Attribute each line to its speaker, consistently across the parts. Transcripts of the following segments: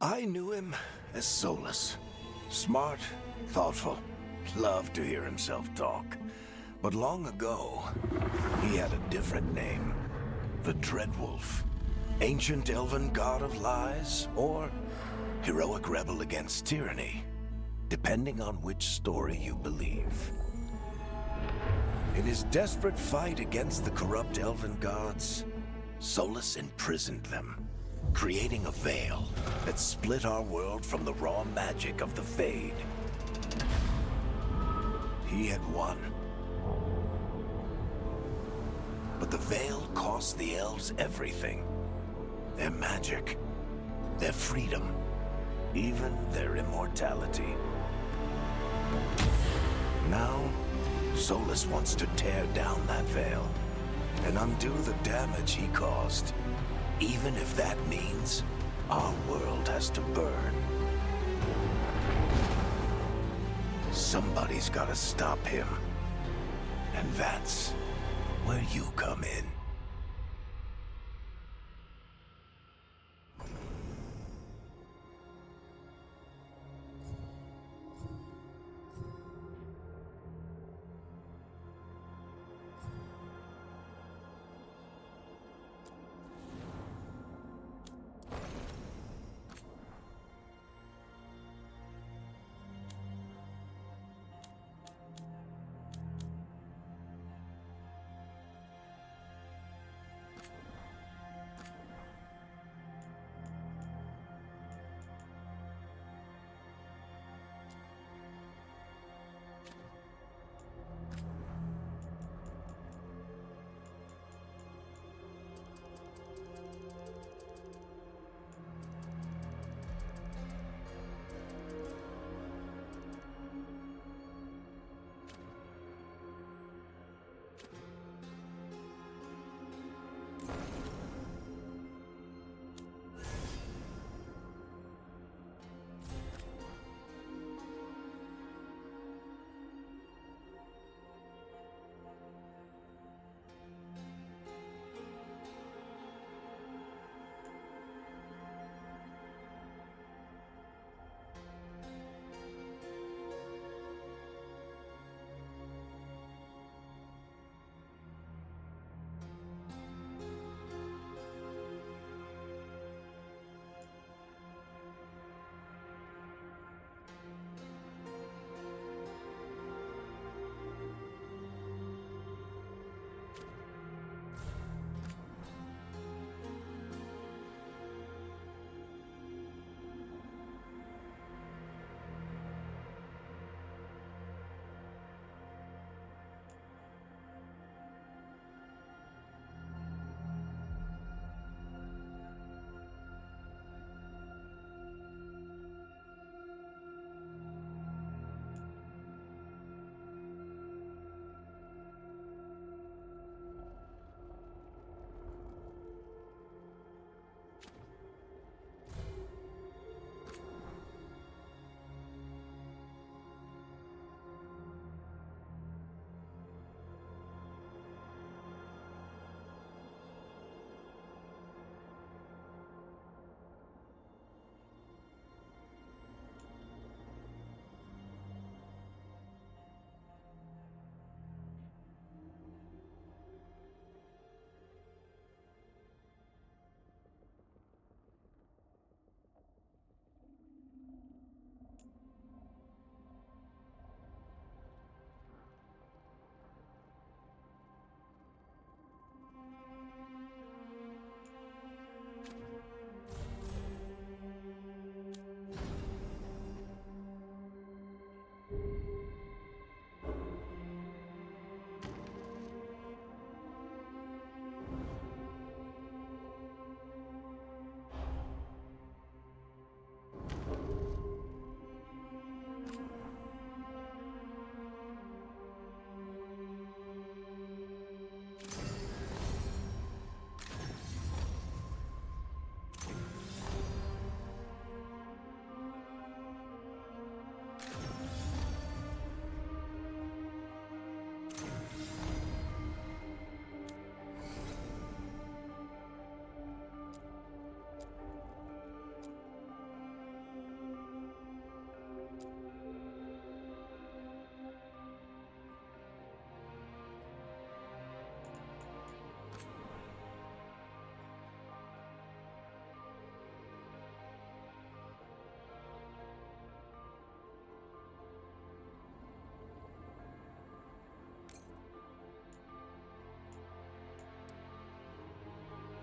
Speaker 1: I knew him as Solus. Smart, thoughtful, loved to hear himself talk. But long ago, he had a different name. The Dreadwolf. Ancient elven god of lies, or heroic rebel against tyranny, depending on which story you believe. In his desperate fight against the corrupt elven gods, Solus imprisoned them, creating a veil that split our world from the raw magic of the Fade. He had won. But the veil cost the elves everything. Their magic, their freedom, even their immortality. Now, Solus wants to tear down that veil and undo the damage he caused, even if that means our world has to burn. Somebody's gotta stop him, and that's where you come in.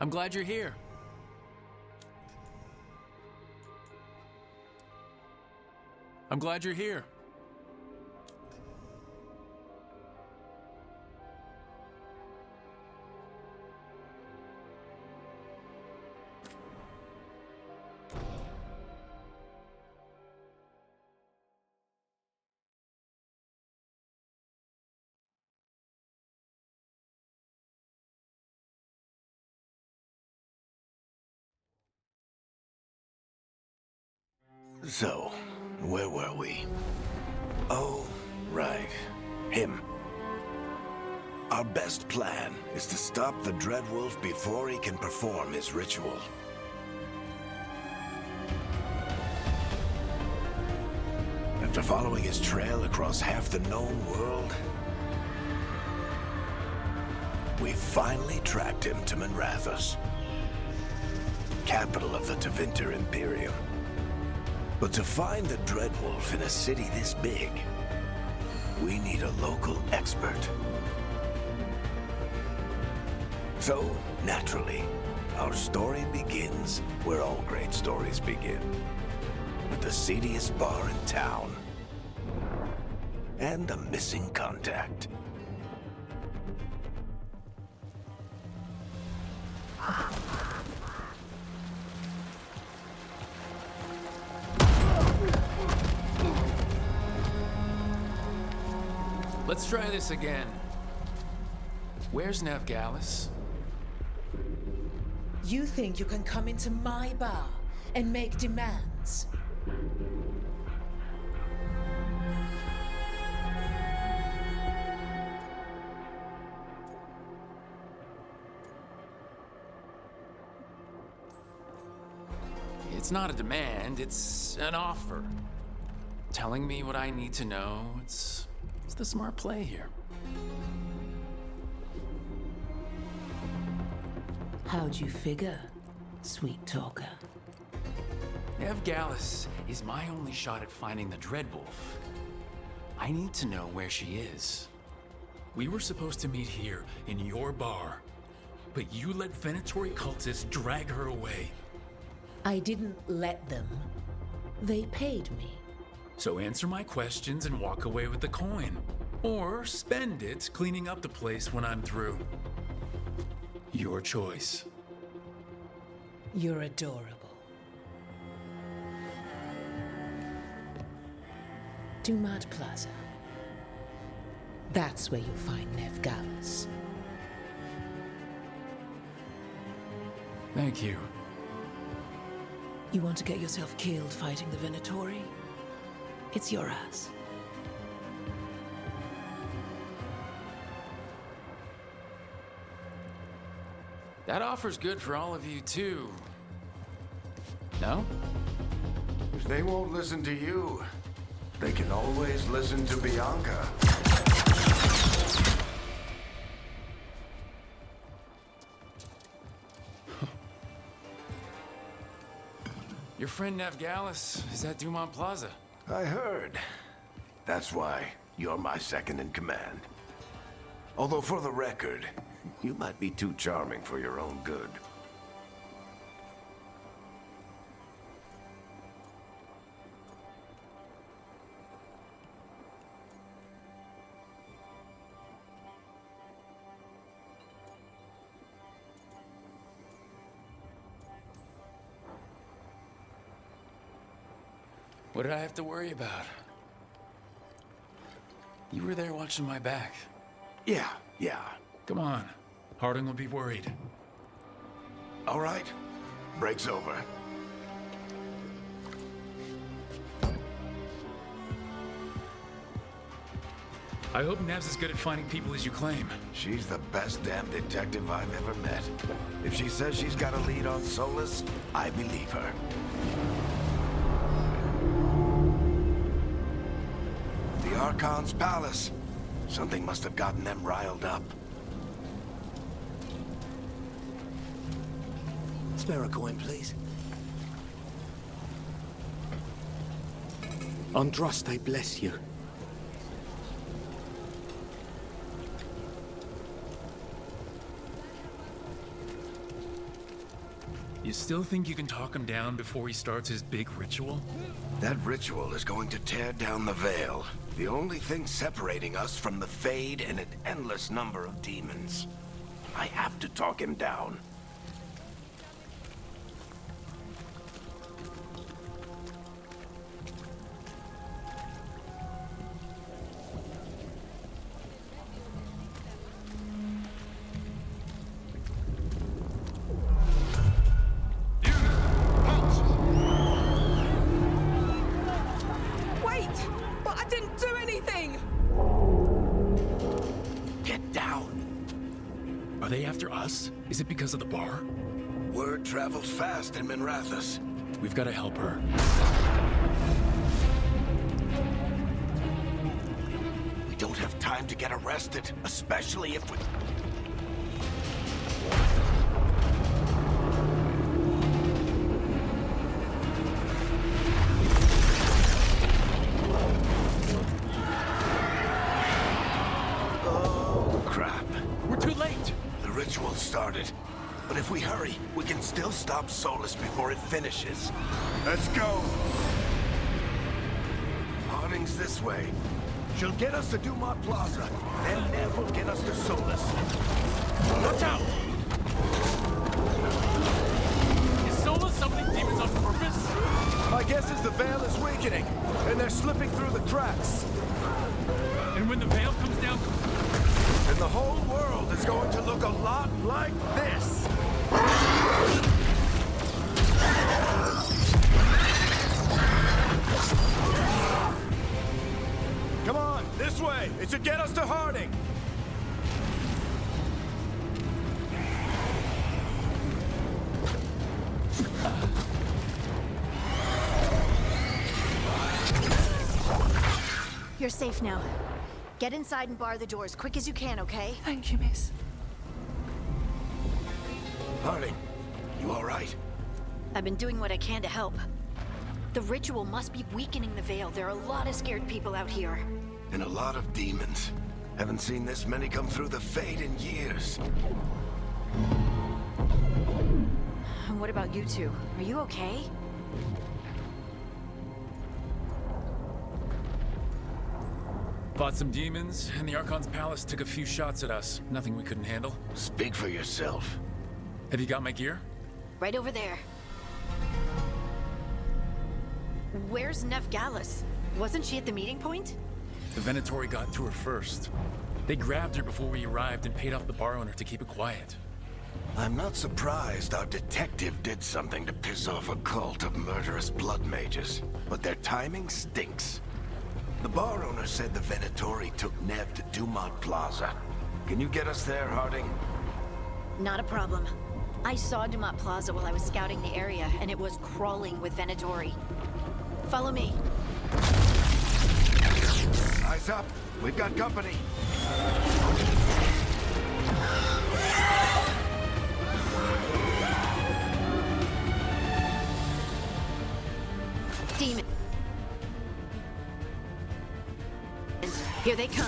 Speaker 2: I'm glad you're here. I'm glad you're here.
Speaker 1: So, where were we? Oh, right. Him. Our best plan is to stop the Dreadwolf before he can perform his ritual. After following his trail across half the known world, we finally tracked him to Minrathous, capital of the Tevinter Imperium. But to find the Dreadwolf in a city this big, we need a local expert. So, naturally, our story begins where all great stories begin. With the seediest bar in town. And a missing contact.
Speaker 2: Let's try this again. Where's Veilguard?
Speaker 3: You think you can come into my bar and make demands?
Speaker 2: It's not a demand, it's an offer. Telling me what I need to know, it's the smart play here.
Speaker 3: How'd you figure, sweet talker?
Speaker 2: Veilguard is my only shot at finding the Dreadwolf. I need to know where she is. We were supposed to meet here, in your bar. But you let Venatori cultists drag her away.
Speaker 3: I didn't let them. They paid me.
Speaker 2: So answer my questions and walk away with the coin. Or spend it cleaning up the place when I'm through. Your choice.
Speaker 3: You're adorable. Dumat Plaza. That's where you'll find Veilguard.
Speaker 2: Thank you.
Speaker 3: You want to get yourself killed fighting the Venatori? It's your ass.
Speaker 2: That offer's good for all of you, too. No?
Speaker 1: If they won't listen to you, they can always listen to Bianca.
Speaker 2: Your friend Veilguard is at Dumat Plaza.
Speaker 1: I heard. That's why you're my second in command. Although for the record, you might be too charming for your own good.
Speaker 2: What did I have to worry about? You were there watching my back.
Speaker 1: Yeah.
Speaker 2: Come on. Harding will be worried.
Speaker 1: All right. Break's over.
Speaker 2: I hope Nev's as good at finding people as you claim.
Speaker 1: She's the best damn detective I've ever met. If she says she's got a lead on Solus, I believe her. The Archon's palace. Something must have gotten them riled up.
Speaker 4: Spare a coin, please. Andraste bless you.
Speaker 2: You still think you can talk him down before he starts his big ritual?
Speaker 1: That ritual is going to tear down the Veil. The only thing separating us from the Fade and an endless number of demons. I have to talk him down.
Speaker 3: Wait! But I didn't do anything!
Speaker 1: Get down.
Speaker 2: Are they after us? Is it because of the bar?
Speaker 1: Word travels fast in Minrathous.
Speaker 2: We've got to help her.
Speaker 1: We don't have time to get arrested, especially if we... Oh, crap.
Speaker 2: We're too late!
Speaker 1: The ritual started. But if we hurry, we can still stop Solus before it finishes. Let's go! Harding's this way. She'll get us to Dumont Plaza, then Nev will get us to Solus.
Speaker 2: Watch out! Is Sola summoning demons on purpose?
Speaker 1: My guess is the Veil is weakening, and they're slipping through the cracks.
Speaker 2: And when the veil comes down...
Speaker 1: And the whole world is going to look a lot like this. Come on, this way. It should get us to Harding.
Speaker 5: You're safe now. Get inside and bar the doors quick as you can, okay?
Speaker 3: Thank you, miss.
Speaker 1: Harding, you all right?
Speaker 5: I've been doing what I can to help. The ritual must be weakening the Veil. There are a lot of scared people out here.
Speaker 1: And a lot of demons. Haven't seen this many come through the Fade in years.
Speaker 5: And what about you two? Are you okay?
Speaker 2: Fought some demons, and the Archon's palace took a few shots at us. Nothing we couldn't handle.
Speaker 1: Speak for yourself.
Speaker 2: Have you got my gear?
Speaker 5: Right over there. Where's Nev Gallus? Wasn't she at the meeting point?
Speaker 2: The Venatori got to her first. They grabbed her before we arrived and paid off the bar owner to keep it quiet.
Speaker 1: I'm not surprised our detective did something to piss off a cult of murderous blood mages, but their timing stinks. The bar owner said the Venatori took Nev to Dumont Plaza. Can you get us there, Harding?
Speaker 5: Not a problem. I saw Dumont Plaza while I was scouting the area, and it was crawling with Venatori. Follow me.
Speaker 1: Eyes up. We've got company.
Speaker 5: Demons. Here they come.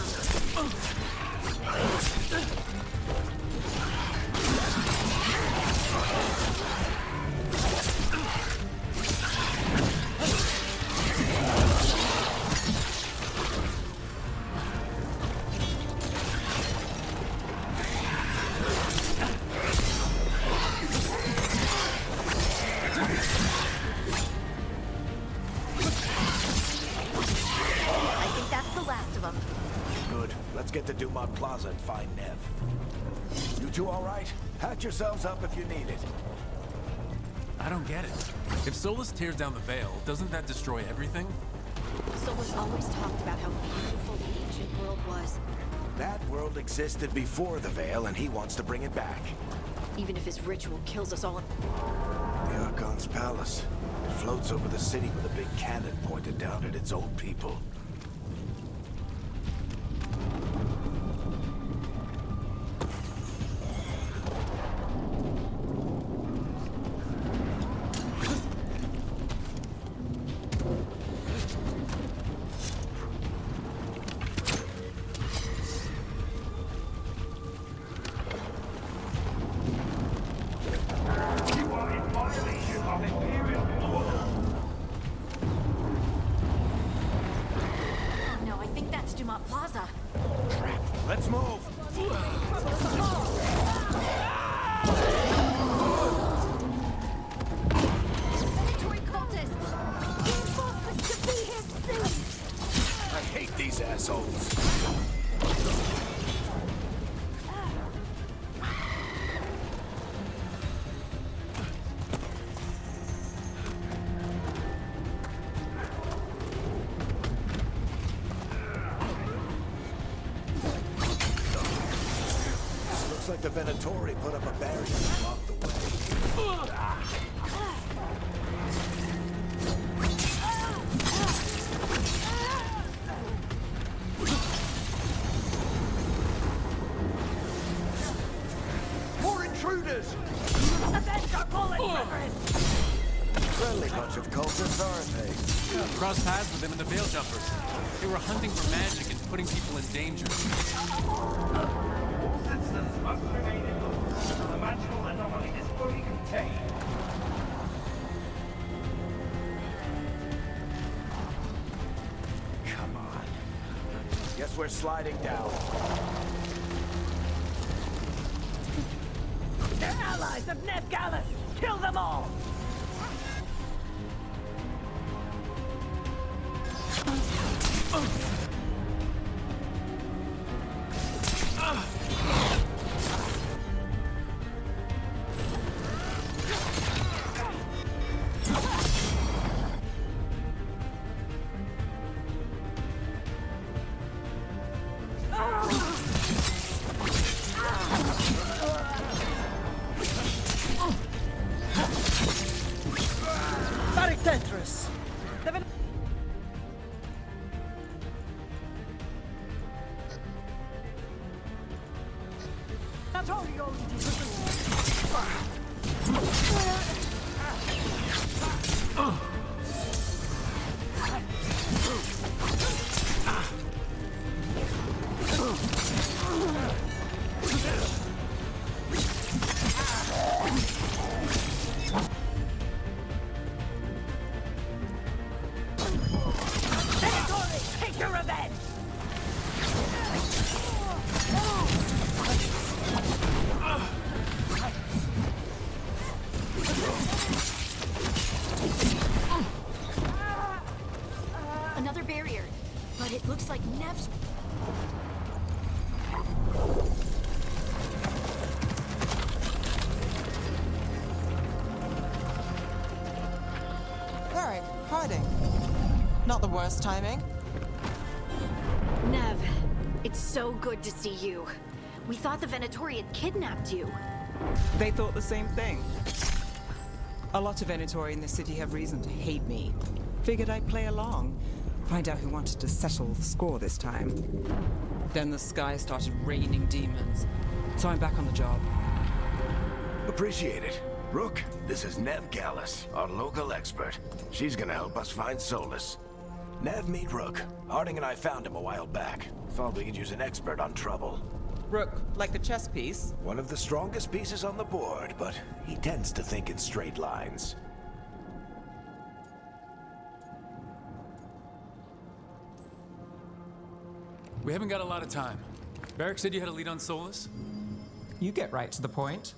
Speaker 5: I think that's the last of them.
Speaker 1: Good. Let's get to Dumont Plaza and find Nev. You two all right? Patch yourselves up if you need it.
Speaker 2: I don't get it. If Solus tears down the Veil, doesn't that destroy everything?
Speaker 5: Solus always talked about how beautiful the ancient world was.
Speaker 1: That world existed before the Veil, and he wants to bring it back.
Speaker 5: Even if his ritual kills us all.
Speaker 1: The Archon's palace. It floats over the city with a big cannon pointed down at its old people. Venatori put up a barrier to block the way.
Speaker 6: More intruders!
Speaker 7: Avenge our bullet, brethren!
Speaker 1: Friendly bunch of cultists, aren't they?
Speaker 2: Crossed paths with them in the Veiljumpers. They were hunting for magic and putting people in danger.
Speaker 6: All citizens must remain indoors until the magical anomaly is fully contained.
Speaker 1: Come on. Guess we're sliding down.
Speaker 7: They're allies of Ned Gallus! Kill them all!
Speaker 8: Tetris!
Speaker 7: Take your revenge!
Speaker 5: Another barrier, but it looks like Nev's.
Speaker 8: Alright, hiding. Not the worst timing.
Speaker 5: Nev, it's so good to see you. We thought the Venatori had kidnapped you.
Speaker 8: They thought the same thing. A lot of Venatori in this city have reason to hate me. Figured I'd play along. Find out who wanted to settle the score this time. Then the sky started raining demons. So I'm back on the job.
Speaker 1: Appreciate it. Rook, this is Nev Gallus, our local expert. She's gonna help us find Solus. Nev, meet Rook. Harding and I found him a while back. Thought we could use an expert on trouble.
Speaker 8: Rook, like the chess piece?
Speaker 1: One of the strongest pieces on the board, but he tends to think in straight lines.
Speaker 2: We haven't got a lot of time. Barrick said you had a lead on Solus?
Speaker 8: You get right to the point.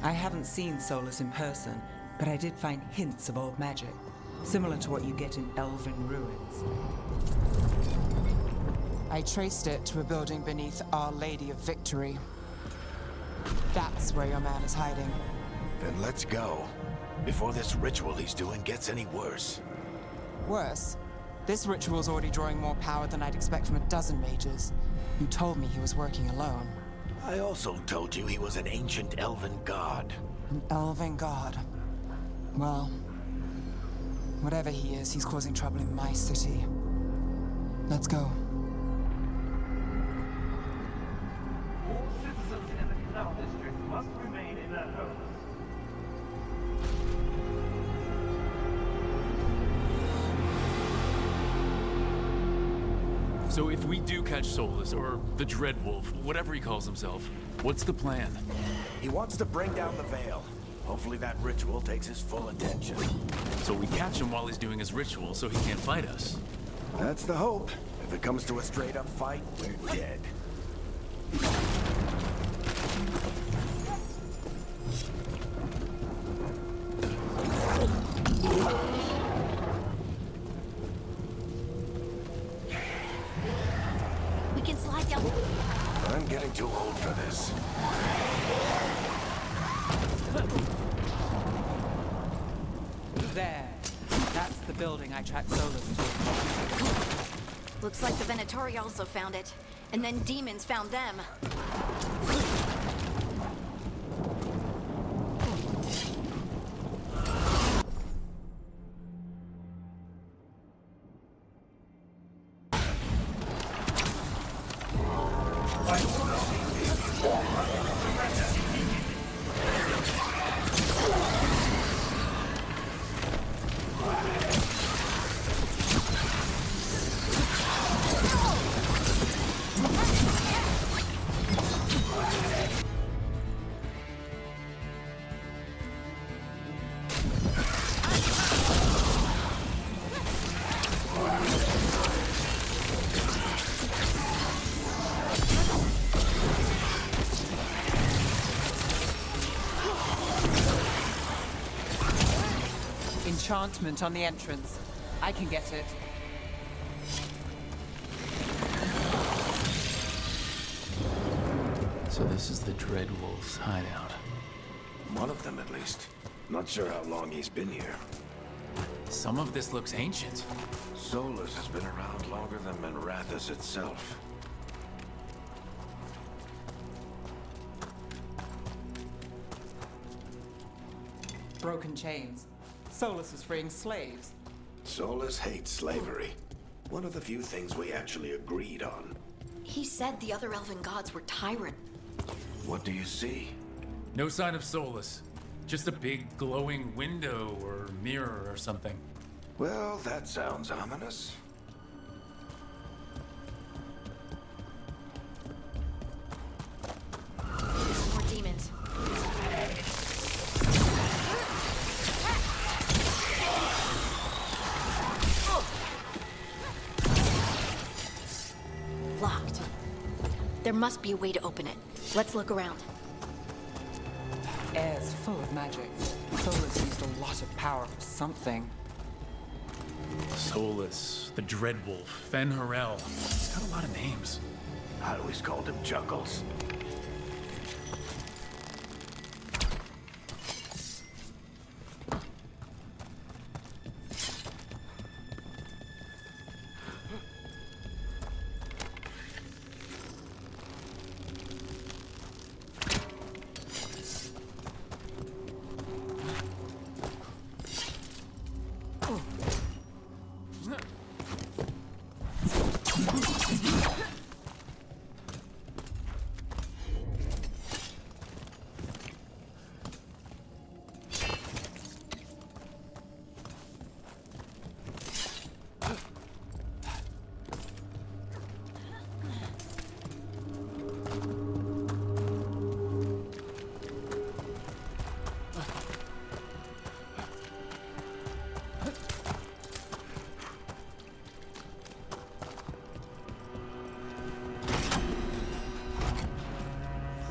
Speaker 8: I haven't seen Solus in person, but I did find hints of old magic, similar to what you get in elven ruins.
Speaker 9: I traced it to a building beneath Our Lady of Victory. That's where your man is hiding.
Speaker 1: Then let's go. Before this ritual he's doing gets any worse.
Speaker 9: Worse, this ritual's already drawing more power than I'd expect from a dozen mages. You told me he was working alone.
Speaker 1: I also told you he was an ancient elven god.
Speaker 9: An elven god. Well, whatever he is, he's causing trouble in my city. Let's go.
Speaker 6: All citizens in the Canal District must remain in their homes.
Speaker 2: So if we do catch Solus, or the Dreadwolf, whatever he calls himself, what's the plan?
Speaker 1: He wants to bring down the veil. Hopefully that ritual takes his full attention.
Speaker 2: So we catch him while he's doing his ritual so he can't fight us.
Speaker 1: That's the hope. If it comes to a straight-up fight, we're dead.
Speaker 5: We can slide down.
Speaker 1: I'm getting too old for this.
Speaker 8: There. That's the building I tracked Solus to.
Speaker 5: Looks like the Venatori also found it. And then demons found them.
Speaker 8: Enchantment on the entrance. I can get it.
Speaker 2: So this is the Dreadwolf's hideout.
Speaker 1: One of them, at least. Not sure how long he's been here.
Speaker 2: Some of this looks ancient.
Speaker 1: Solus has been around longer than Minrathous itself.
Speaker 8: Broken chains. Solus is freeing slaves.
Speaker 1: Solus hates slavery. One of the few things we actually agreed on.
Speaker 5: He said the other elven gods were tyrant.
Speaker 1: What do you see?
Speaker 2: No sign of Solus. Just a big glowing window or mirror or something.
Speaker 1: Well, that sounds ominous.
Speaker 5: More demons. Locked. There must be a way to open it. Let's look around.
Speaker 8: Air's full of magic. Solus used a lot of power for something.
Speaker 2: Solus, the Dreadwolf, Fen-Harel. He's got a lot of names.
Speaker 1: I always called him Juggles.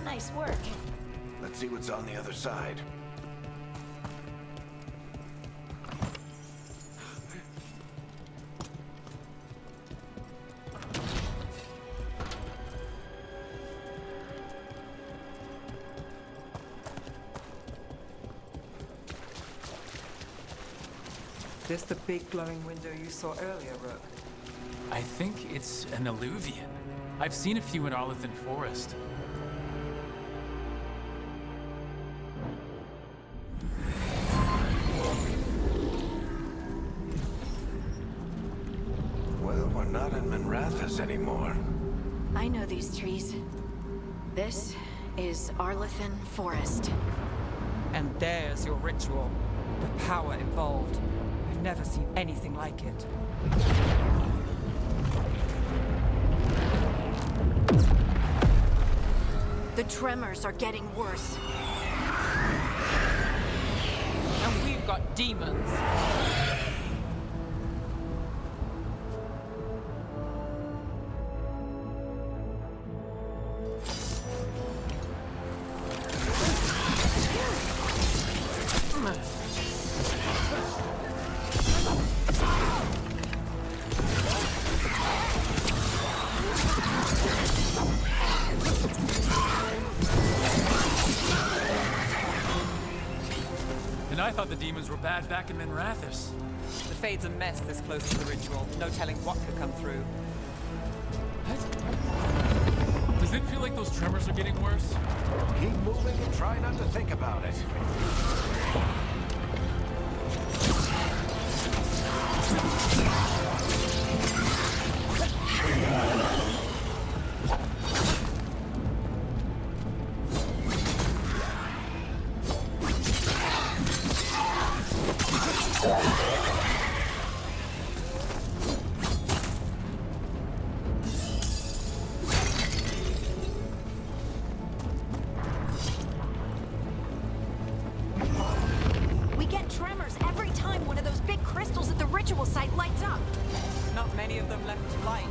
Speaker 5: Nice work.
Speaker 1: Let's see what's on the other side.
Speaker 8: This the big glowing window you saw earlier, Rook?
Speaker 2: I think it's an alluvian. I've seen a few in Arlethan Forest.
Speaker 1: Well, we're not in Minrathous anymore.
Speaker 5: I know these trees. This is Arlethan Forest.
Speaker 8: And there's your ritual. The power involved. I've never seen anything like it.
Speaker 5: The tremors are getting worse.
Speaker 8: And we've got demons.
Speaker 2: thought the demons were bad back in Minrathis.
Speaker 8: The Fade's a mess this close to the ritual. No telling what could come through.
Speaker 2: Does it feel like those tremors are getting worse?
Speaker 1: Keep moving and try not to think about it.
Speaker 5: We get tremors every time one of those big crystals at the ritual site lights up.
Speaker 8: Not many of them left to light.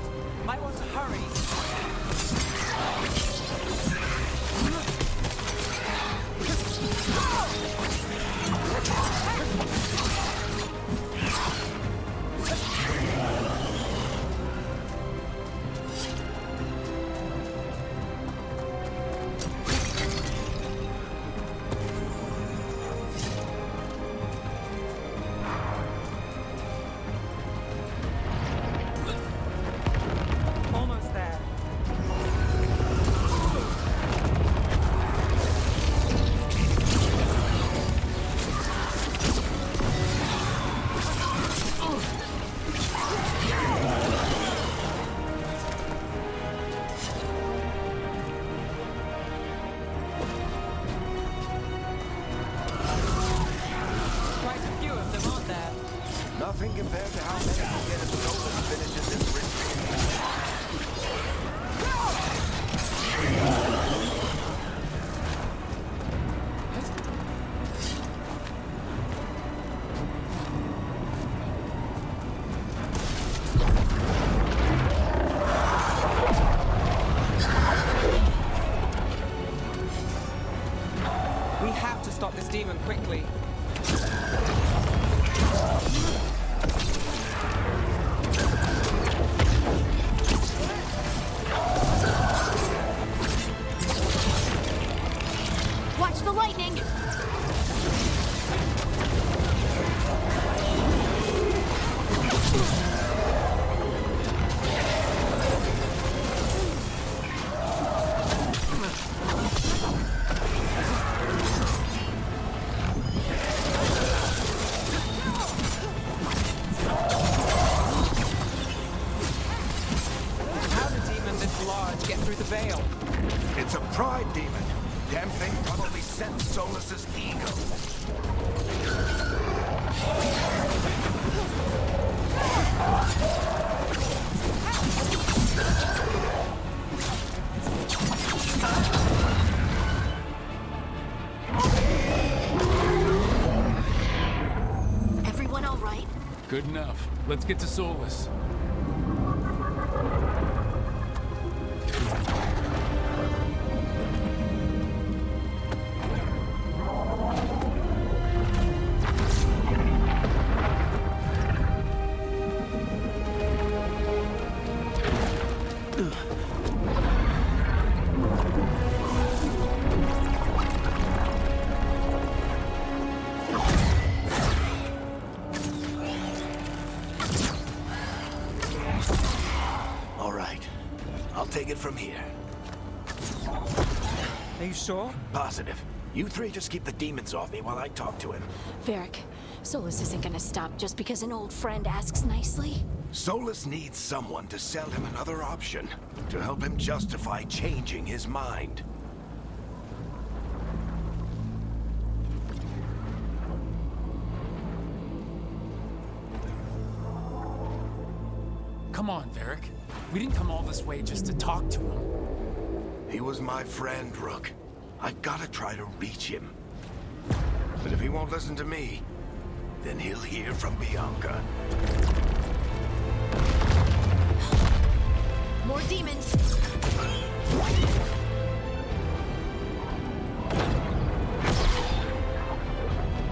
Speaker 8: Might want to hurry. Almost there. Quite a few of them, aren't there?
Speaker 1: Nothing compared to how many will get as Solus finishes this ritual.
Speaker 8: We have to stop this demon quickly.
Speaker 5: Watch the lightning!
Speaker 8: How did a demon this large get through the veil?
Speaker 1: It's a pride demon. Damn thing probably sent Solus's ego.
Speaker 5: Everyone all right?
Speaker 2: Good enough. Let's get to Solus.
Speaker 1: All right. I'll take it from here.
Speaker 8: Are you sure?
Speaker 1: Positive. You three just keep the demons off me while I talk to him.
Speaker 5: Varric, Solus isn't gonna stop just because an old friend asks nicely.
Speaker 1: Solus needs someone to sell him another option, to help him justify changing his mind.
Speaker 2: Come on, Varric. We didn't come all this way just to talk to him.
Speaker 1: He was my friend, Rook. I gotta try to reach him. But if he won't listen to me, then he'll hear from Bianca.
Speaker 5: More demons!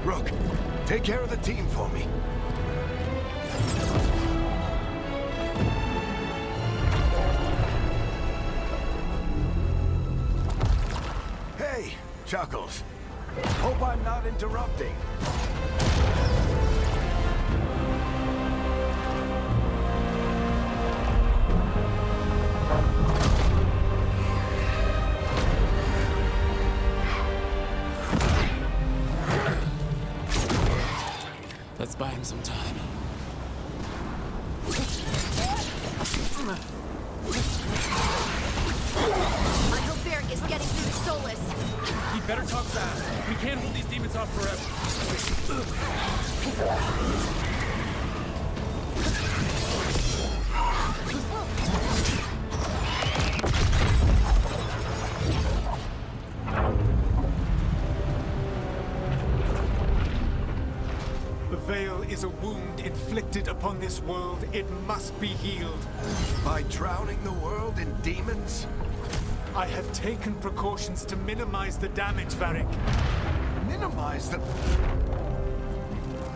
Speaker 1: Rook, take care of the team for me. Hey, Chuckles. Hope I'm not interrupting.
Speaker 2: Let's buy him some time.
Speaker 5: I hope Varric is getting through the Solus.
Speaker 2: He better talk fast. We can't hold these demons off forever.
Speaker 10: The Veil is a wound inflicted upon this world. It must be healed.
Speaker 1: By drowning the world in demons?
Speaker 10: I have taken precautions to minimize the damage, Varric.
Speaker 1: Minimize the...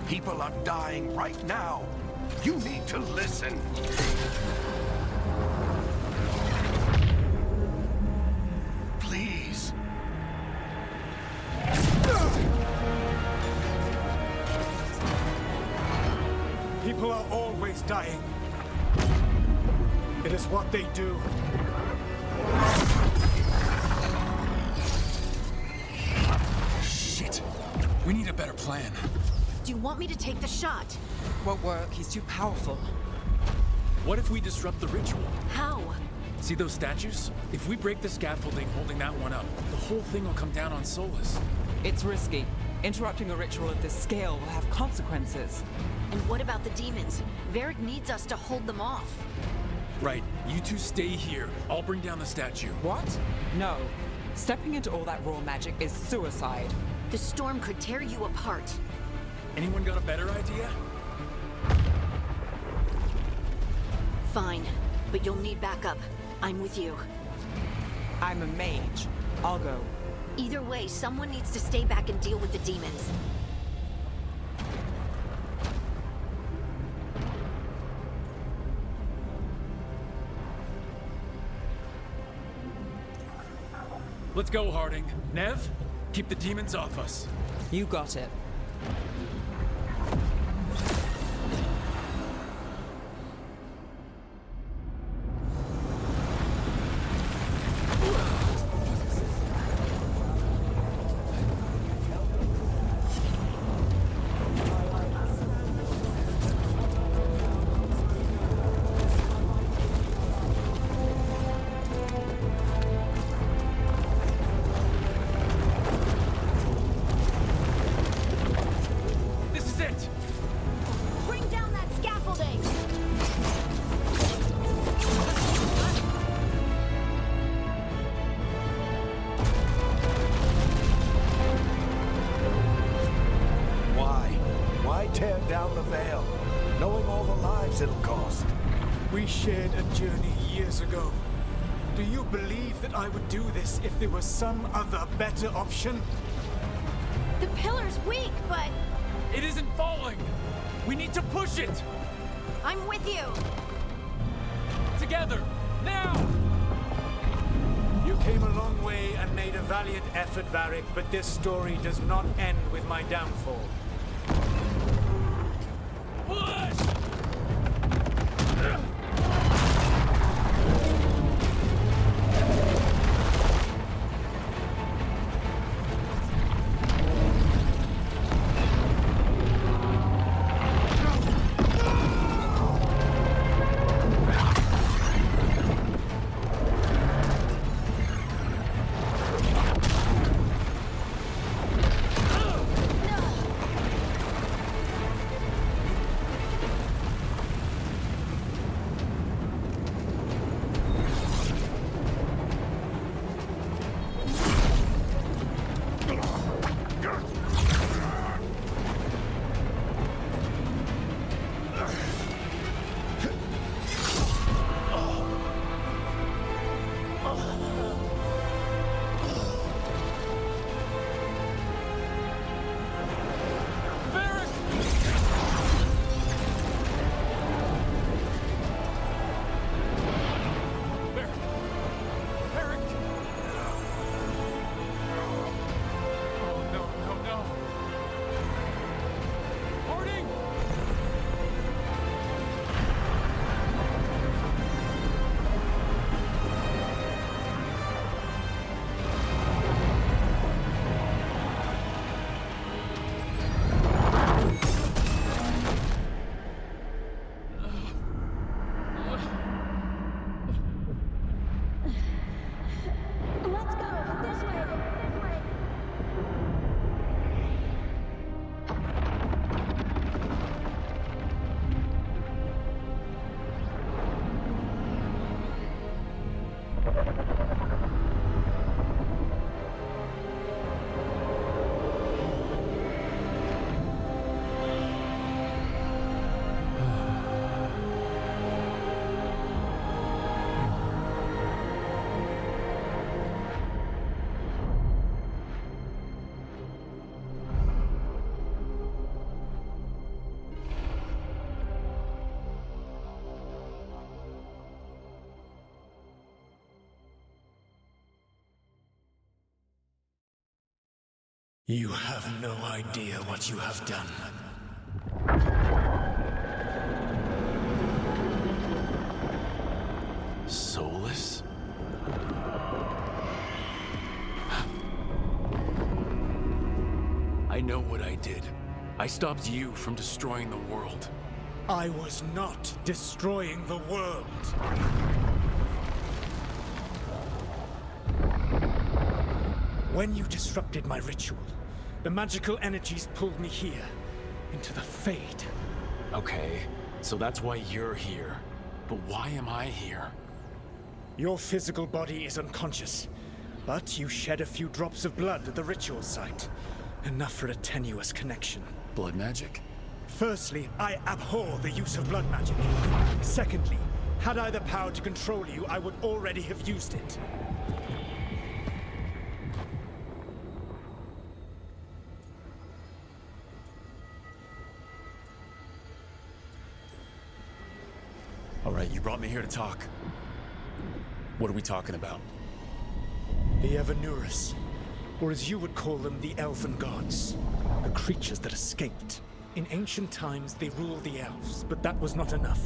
Speaker 1: People are dying right now. You need to listen. Please.
Speaker 10: People are always dying. It is what they do.
Speaker 2: Shit. We need a better plan.
Speaker 5: Do you want me to take the shot?
Speaker 8: Won't work. He's too powerful.
Speaker 2: What if we disrupt the ritual?
Speaker 5: How?
Speaker 2: See those statues? If we break the scaffolding holding that one up, the whole thing will come down on Solus.
Speaker 8: It's risky. Interrupting a ritual of this scale will have consequences.
Speaker 5: And what about the demons? Varric needs us to hold them off.
Speaker 2: Right, you two stay here. I'll bring down the statue.
Speaker 8: What? No. Stepping into all that raw magic is suicide.
Speaker 5: The storm could tear you apart.
Speaker 2: Anyone got a better idea?
Speaker 5: Fine, but you'll need backup. I'm with you.
Speaker 8: I'm a mage. I'll go.
Speaker 5: Either way, someone needs to stay back and deal with the demons.
Speaker 2: Let's go, Harding. Nev, keep the demons off us.
Speaker 8: You got it.
Speaker 2: This is it!
Speaker 5: Bring down that scaffolding!
Speaker 1: Why tear down the Veil, knowing all the lives it'll cost?
Speaker 10: We shared a journey years ago. Do you believe that I would do this if there was some other better option?
Speaker 5: The pillar's weak, but
Speaker 2: It isn't falling! We need to push it!
Speaker 5: I'm with you!
Speaker 2: Together! Now!
Speaker 10: You came a long way and made a valiant effort, Varric, but this story does not end with my downfall.
Speaker 2: Push!
Speaker 10: You have no idea what you have done.
Speaker 2: Soulless? I know what I did. I stopped you from destroying the world.
Speaker 10: I was not destroying the world. When you disrupted my ritual, the magical energies pulled me here, into the Fade.
Speaker 2: Okay, so that's why you're here. But why am I here?
Speaker 10: Your physical body is unconscious, but you shed a few drops of blood at the ritual site. Enough for a tenuous connection.
Speaker 2: Blood magic?
Speaker 10: Firstly, I abhor the use of blood magic. Secondly, had I the power to control you, I would already have used it.
Speaker 2: All right, you brought me here to talk. What are we talking about?
Speaker 10: The Evanurus, or as you would call them, the Elven Gods. The creatures that escaped. In ancient times, they ruled the elves, but that was not enough.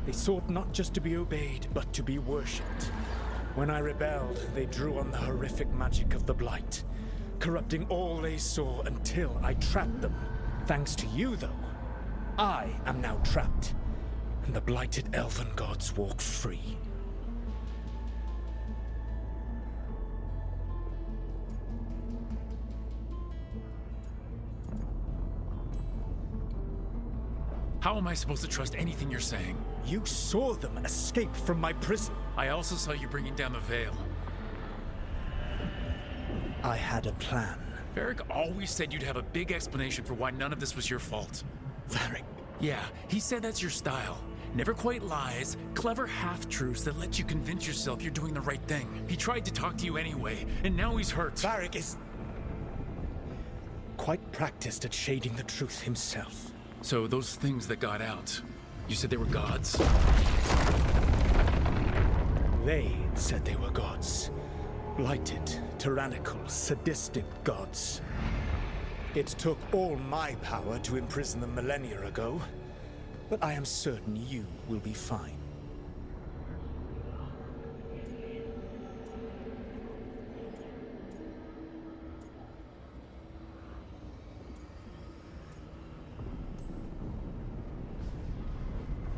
Speaker 10: They sought not just to be obeyed, but to be worshipped. When I rebelled, they drew on the horrific magic of the Blight, corrupting all they saw until I trapped them. Thanks to you, though, I am now trapped, and the blighted Elven Gods walk free.
Speaker 2: How am I supposed to trust anything you're saying?
Speaker 10: You saw them escape from my prison.
Speaker 2: I also saw you bringing down the veil.
Speaker 10: I had a plan.
Speaker 2: Varric always said you'd have a big explanation for why none of this was your fault.
Speaker 10: Varric?
Speaker 2: Yeah, he said that's your style. Never quite lies, clever half-truths that let you convince yourself you're doing the right thing. He tried to talk to you anyway, and now he's hurt.
Speaker 10: Varric is quite practiced at shading the truth himself.
Speaker 2: So those things that got out, you said they were gods?
Speaker 10: They said they were gods. Blighted, tyrannical, sadistic gods. It took all my power to imprison them millennia ago, but I am certain you will be fine.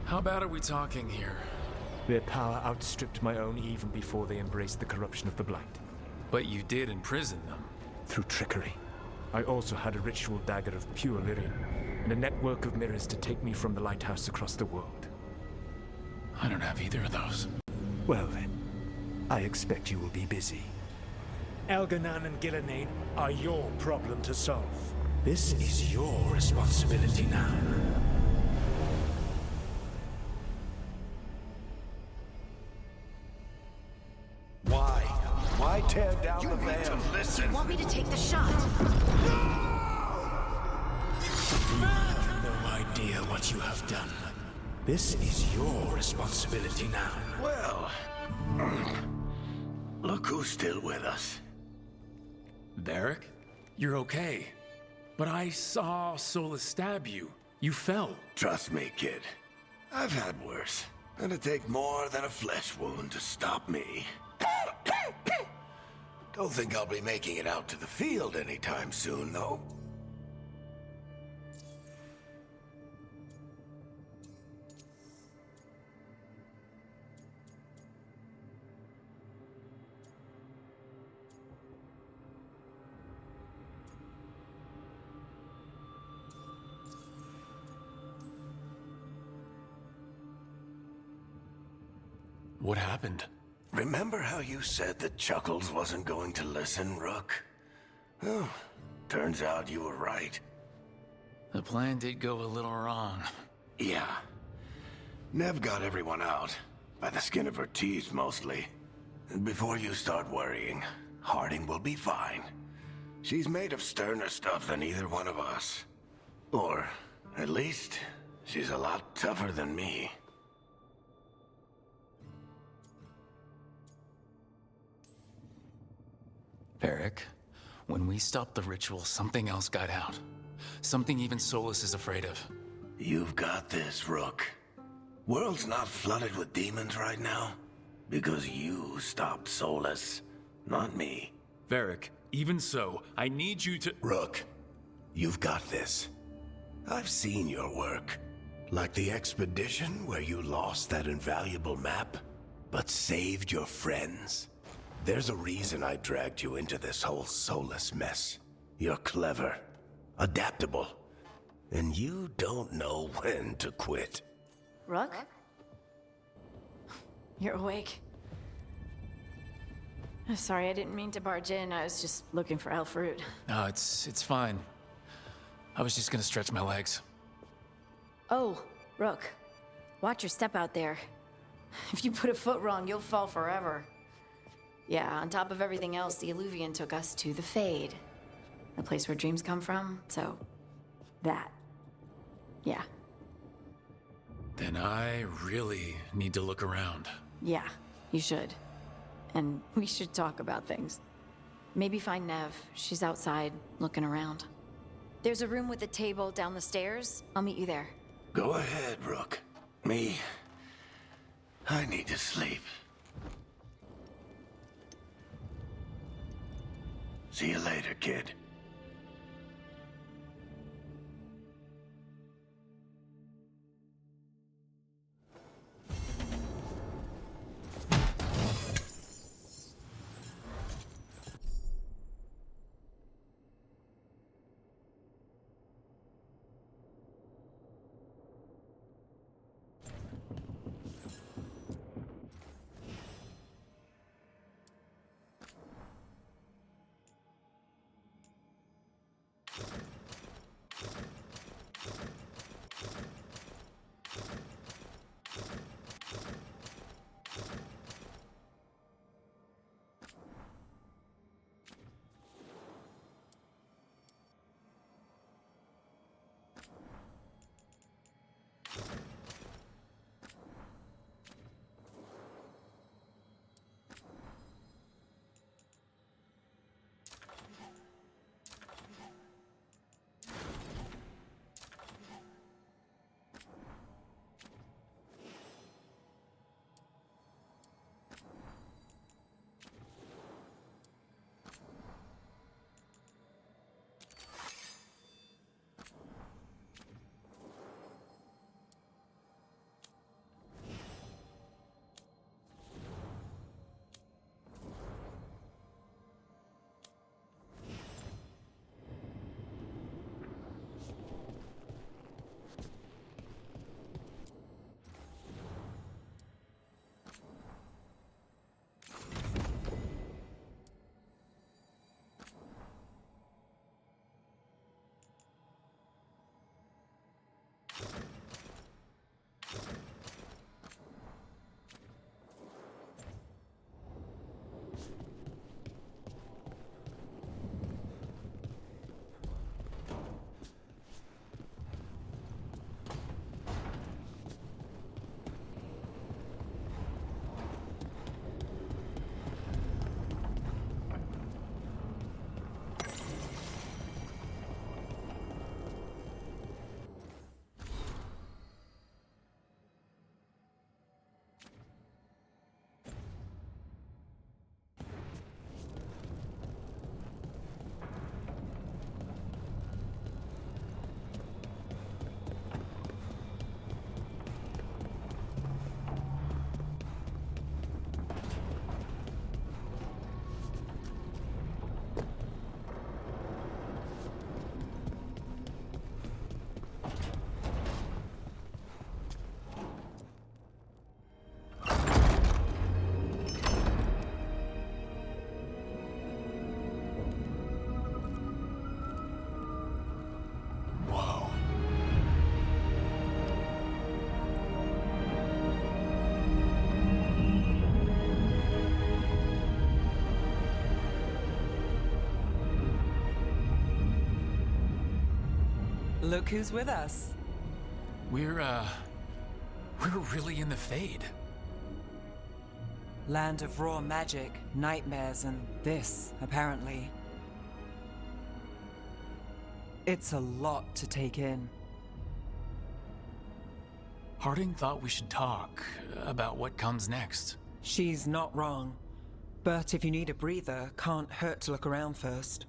Speaker 2: How bad are we talking here?
Speaker 10: Their power outstripped my own even before they embraced the corruption of the Blight.
Speaker 2: But you did imprison them.
Speaker 10: Through trickery. I also had a ritual dagger of pure lyrium, and a network of mirrors to take me from the lighthouse across the world.
Speaker 2: I don't have either of those.
Speaker 10: Well then, I expect you will be busy. Elganan and Gillenane are your problem to solve. This is your responsibility now.
Speaker 1: Why tear down the veil?
Speaker 5: You want me to take the shot?
Speaker 10: You have no idea what you have done. This is your responsibility now.
Speaker 1: Well, look who's still with us.
Speaker 2: Varric? You're okay. But I saw Solus stab you. You fell.
Speaker 1: Trust me, kid. I've had worse. It'd take more than a flesh wound to stop me. Don't think I'll be making it out to the field anytime soon, though.
Speaker 2: What happened?
Speaker 1: Remember how you said that Chuckles wasn't going to listen, Rook? Oh, turns out you were right.
Speaker 2: The plan did go a little wrong.
Speaker 1: Yeah. Nev got everyone out. By the skin of her teeth, mostly. And before you start worrying, Harding will be fine. She's made of sterner stuff than either one of us. Or, at least, she's a lot tougher than me.
Speaker 2: Varric, when we stopped the ritual, something else got out. Something even Solus is afraid of.
Speaker 1: You've got this, Rook. World's not flooded with demons right now. Because you stopped Solus, not me.
Speaker 2: Varric, even so, I need you to—
Speaker 1: Rook, you've got this. I've seen your work. Like the expedition where you lost that invaluable map, but saved your friends. There's a reason I dragged you into this whole Solus mess. You're clever, adaptable, and you don't know when to quit.
Speaker 5: Rook? You're awake. Sorry, I didn't mean to barge in. I was just looking for elf fruit.
Speaker 2: No, it's fine. I was just gonna stretch my legs.
Speaker 5: Oh, Rook. Watch your step out there. If you put a foot wrong, you'll fall forever. Yeah, on top of everything else, the Illuvian took us to the Fade. The place where dreams come from, so... that. Yeah.
Speaker 2: Then I really need to look around.
Speaker 5: Yeah, you should. And we should talk about things. Maybe find Nev. She's outside, looking around. There's a room with a table down the stairs. I'll meet you there.
Speaker 1: Go ahead, Rook. Me, I need to sleep. See you later, kid.
Speaker 8: Look who's with us.
Speaker 2: We're really in the Fade.
Speaker 8: Land of raw magic, nightmares, and this, apparently. It's a lot to take in.
Speaker 2: Harding thought we should talk about what comes next.
Speaker 8: She's not wrong. But if you need a breather, can't hurt to look around first.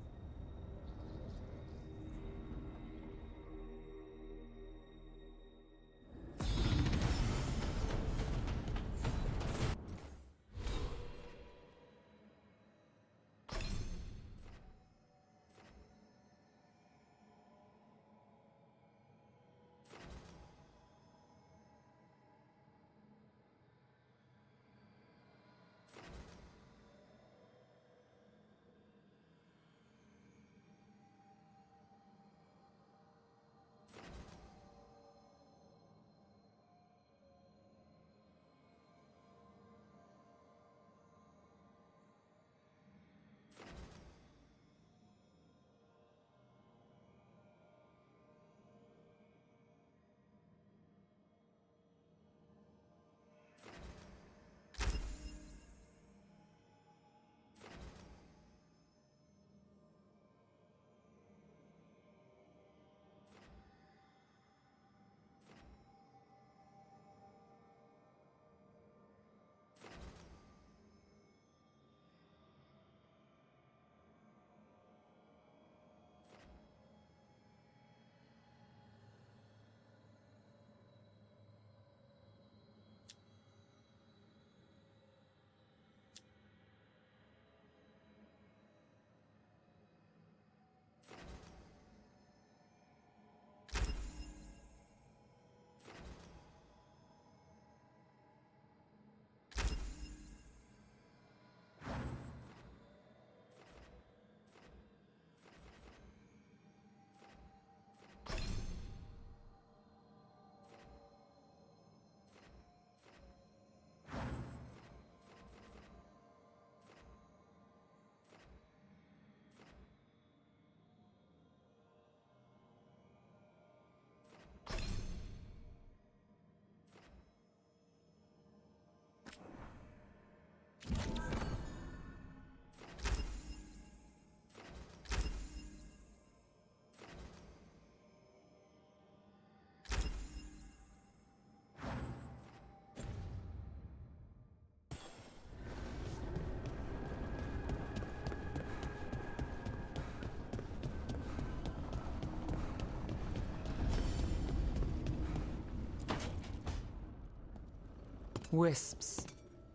Speaker 8: Wisps.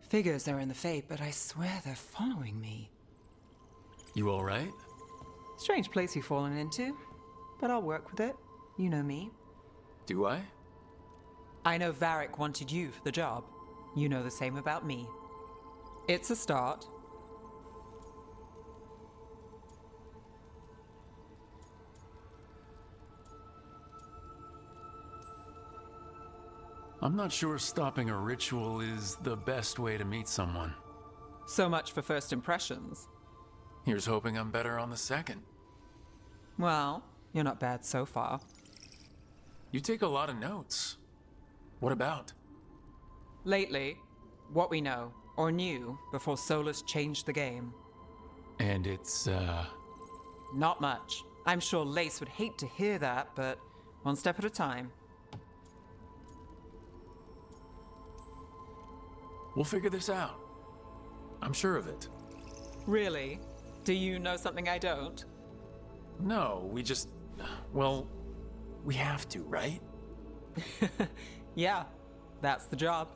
Speaker 8: Figures are in the Fade, but I swear they're following me.
Speaker 2: You all right?
Speaker 8: Strange place you've fallen into, but I'll work with it. You know me.
Speaker 2: Do I?
Speaker 8: I know Varric wanted you for the job. You know the same about me. It's a start.
Speaker 2: I'm not sure stopping a ritual is the best way to meet someone.
Speaker 8: So much for first impressions.
Speaker 2: Here's hoping I'm better on the second.
Speaker 8: Well, you're not bad so far.
Speaker 2: You take a lot of notes. What about?
Speaker 8: Lately, what we know, or knew, before Solus changed the game.
Speaker 2: And it's,
Speaker 8: Not much. I'm sure Lace would hate to hear that, but one step at a time.
Speaker 2: We'll figure this out. I'm sure of it.
Speaker 8: Really? Do you know something I don't?
Speaker 2: No, we just... Well, we have to, right?
Speaker 8: Yeah, that's the job.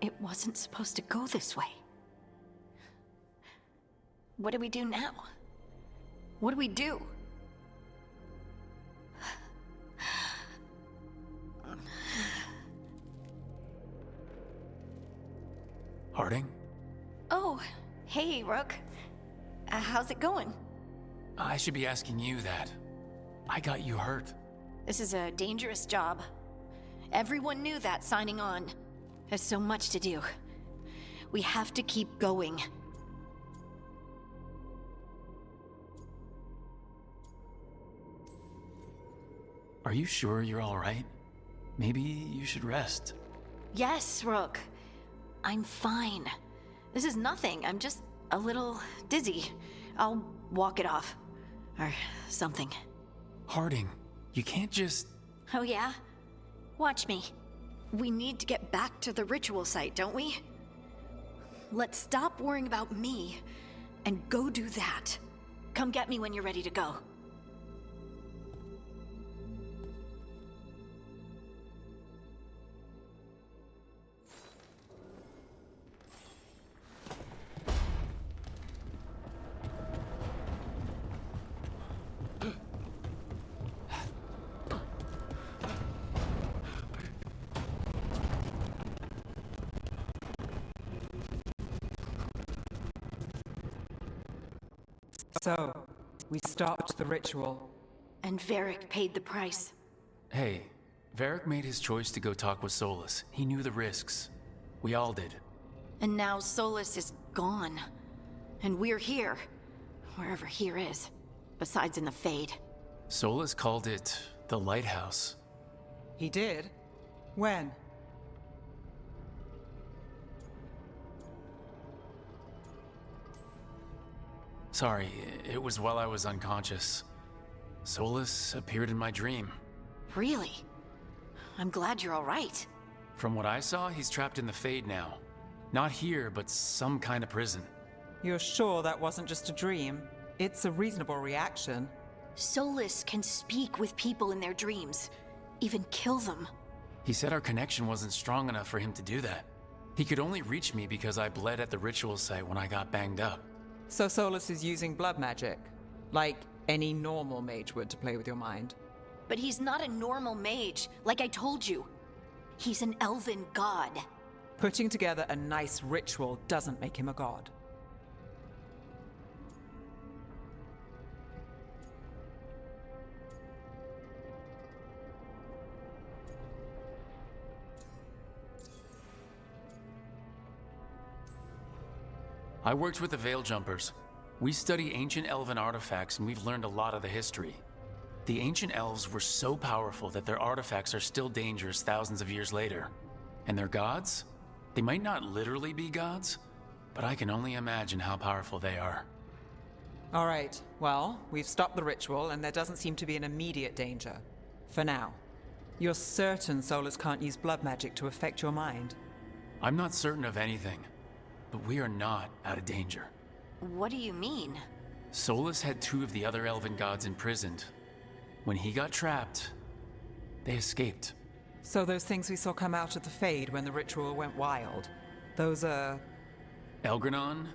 Speaker 5: It wasn't supposed to go this way. What do we do now? What do we do?
Speaker 2: Harding?
Speaker 5: Oh, hey, Rook. How's it going?
Speaker 2: I should be asking you that. I got you hurt.
Speaker 5: This is a dangerous job. Everyone knew that signing on. There's so much to do. We have to keep going.
Speaker 2: Are you sure you're all right? Maybe you should rest.
Speaker 5: Yes, Rook. I'm fine. This is nothing. I'm just a little dizzy. I'll walk it off. Or something.
Speaker 2: Harding, you can't just...
Speaker 5: Oh yeah? Watch me. We need to get back to the ritual site, don't we? Let's stop worrying about me and go do that. Come get me when you're ready to go.
Speaker 8: So, we stopped the ritual.
Speaker 5: And Varric paid the price.
Speaker 2: Hey, Varric made his choice to go talk with Solus. He knew the risks. We all did.
Speaker 5: And now Solus is gone. And we're here. Wherever here is. Besides in the Fade.
Speaker 2: Solus called it the Lighthouse.
Speaker 8: He did? When?
Speaker 2: Sorry, it was while I was unconscious. Solus appeared in my dream.
Speaker 5: Really? I'm glad you're all right.
Speaker 2: From what I saw, he's trapped in the Fade now. Not here, but some kind of prison.
Speaker 8: You're sure that wasn't just a dream? It's a reasonable reaction.
Speaker 5: Solus can speak with people in their dreams. Even kill them.
Speaker 2: He said our connection wasn't strong enough for him to do that. He could only reach me because I bled at the ritual site when I got banged up.
Speaker 8: So Solus is using blood magic, like any normal mage would to play with your mind.
Speaker 5: But he's not a normal mage, like I told you. He's an elven god.
Speaker 8: Putting together a nice ritual doesn't make him a god.
Speaker 2: I worked with the Veil Jumpers. We study ancient elven artifacts, and we've learned a lot of the history. The ancient elves were so powerful that their artifacts are still dangerous thousands of years later. And their gods? They might not literally be gods, but I can only imagine how powerful they are.
Speaker 8: All right, well, we've stopped the ritual, and there doesn't seem to be an immediate danger. For now. You're certain Solus can't use blood magic to affect your mind?
Speaker 2: I'm not certain of anything, but we are not out of danger.
Speaker 5: What do you mean?
Speaker 2: Solus had two of the other elven gods imprisoned. When he got trapped, they escaped.
Speaker 8: So those things we saw come out of the Fade when the ritual went wild, those are...
Speaker 2: Elgranon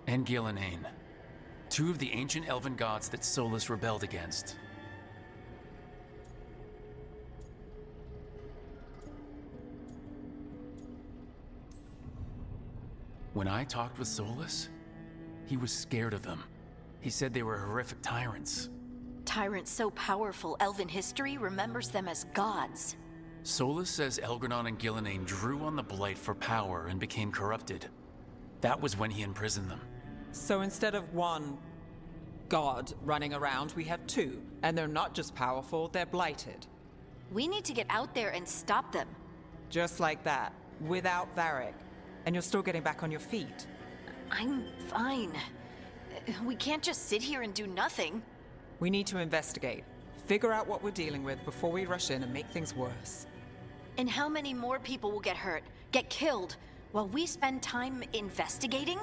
Speaker 2: and Gillenane. Two of the ancient elven gods that Solus rebelled against. When I talked with Solus, he was scared of them. He said they were horrific tyrants.
Speaker 5: Tyrants so powerful, elven history remembers them as gods.
Speaker 2: Solus says Elgranon and Gillenane drew on the Blight for power and became corrupted. That was when he imprisoned them.
Speaker 8: So instead of one god running around, we have two. And they're not just powerful, they're blighted.
Speaker 5: We need to get out there and stop them.
Speaker 8: Just like that, without Varric. And you're still getting back on your feet.
Speaker 5: I'm fine. We can't just sit here and do nothing.
Speaker 8: We need to investigate. Figure out what we're dealing with before we rush in and make things worse.
Speaker 5: And how many more people will get hurt, get killed, while we spend time investigating?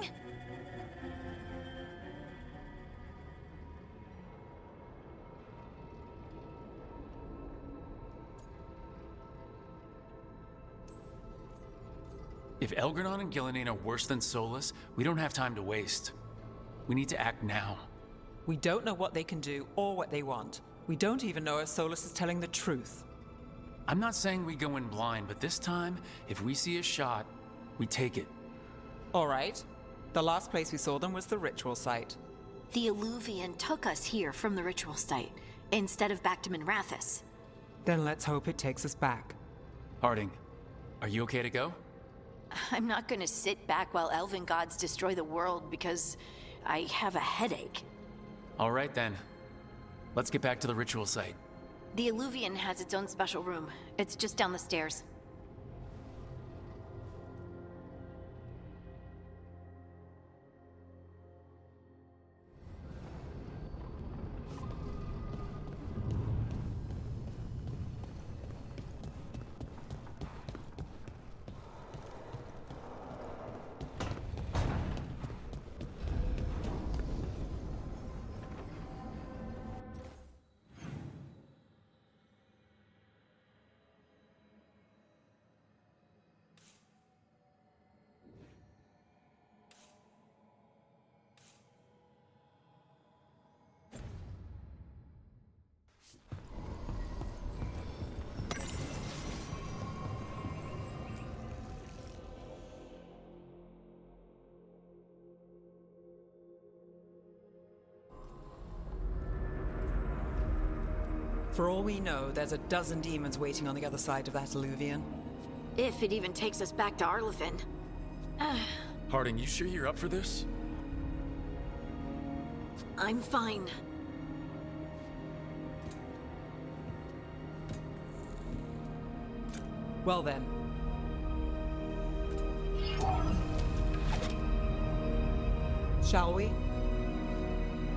Speaker 2: If Elgranon and Gillinan are worse than Solus, we don't have time to waste. We need to act now.
Speaker 8: We don't know what they can do or what they want. We don't even know if Solus is telling the truth.
Speaker 2: I'm not saying we go in blind, but this time, if we see a shot, we take it.
Speaker 8: All right. The last place we saw them was the ritual site.
Speaker 5: The Illuvian took us here from the ritual site, instead of back to Minrathous.
Speaker 8: Then let's hope it takes us back.
Speaker 2: Harding, are you okay to go?
Speaker 5: I'm not gonna sit back while elven gods destroy the world because I have a headache.
Speaker 2: All right then. Let's get back to the ritual site.
Speaker 5: The Illuvian has its own special room. It's just down the stairs.
Speaker 8: For all we know, there's a dozen demons waiting on the other side of that Illuvian.
Speaker 5: If it even takes us back to Arlithin.
Speaker 2: Harding, you sure you're up for this?
Speaker 5: I'm fine.
Speaker 8: Well then. Shall we?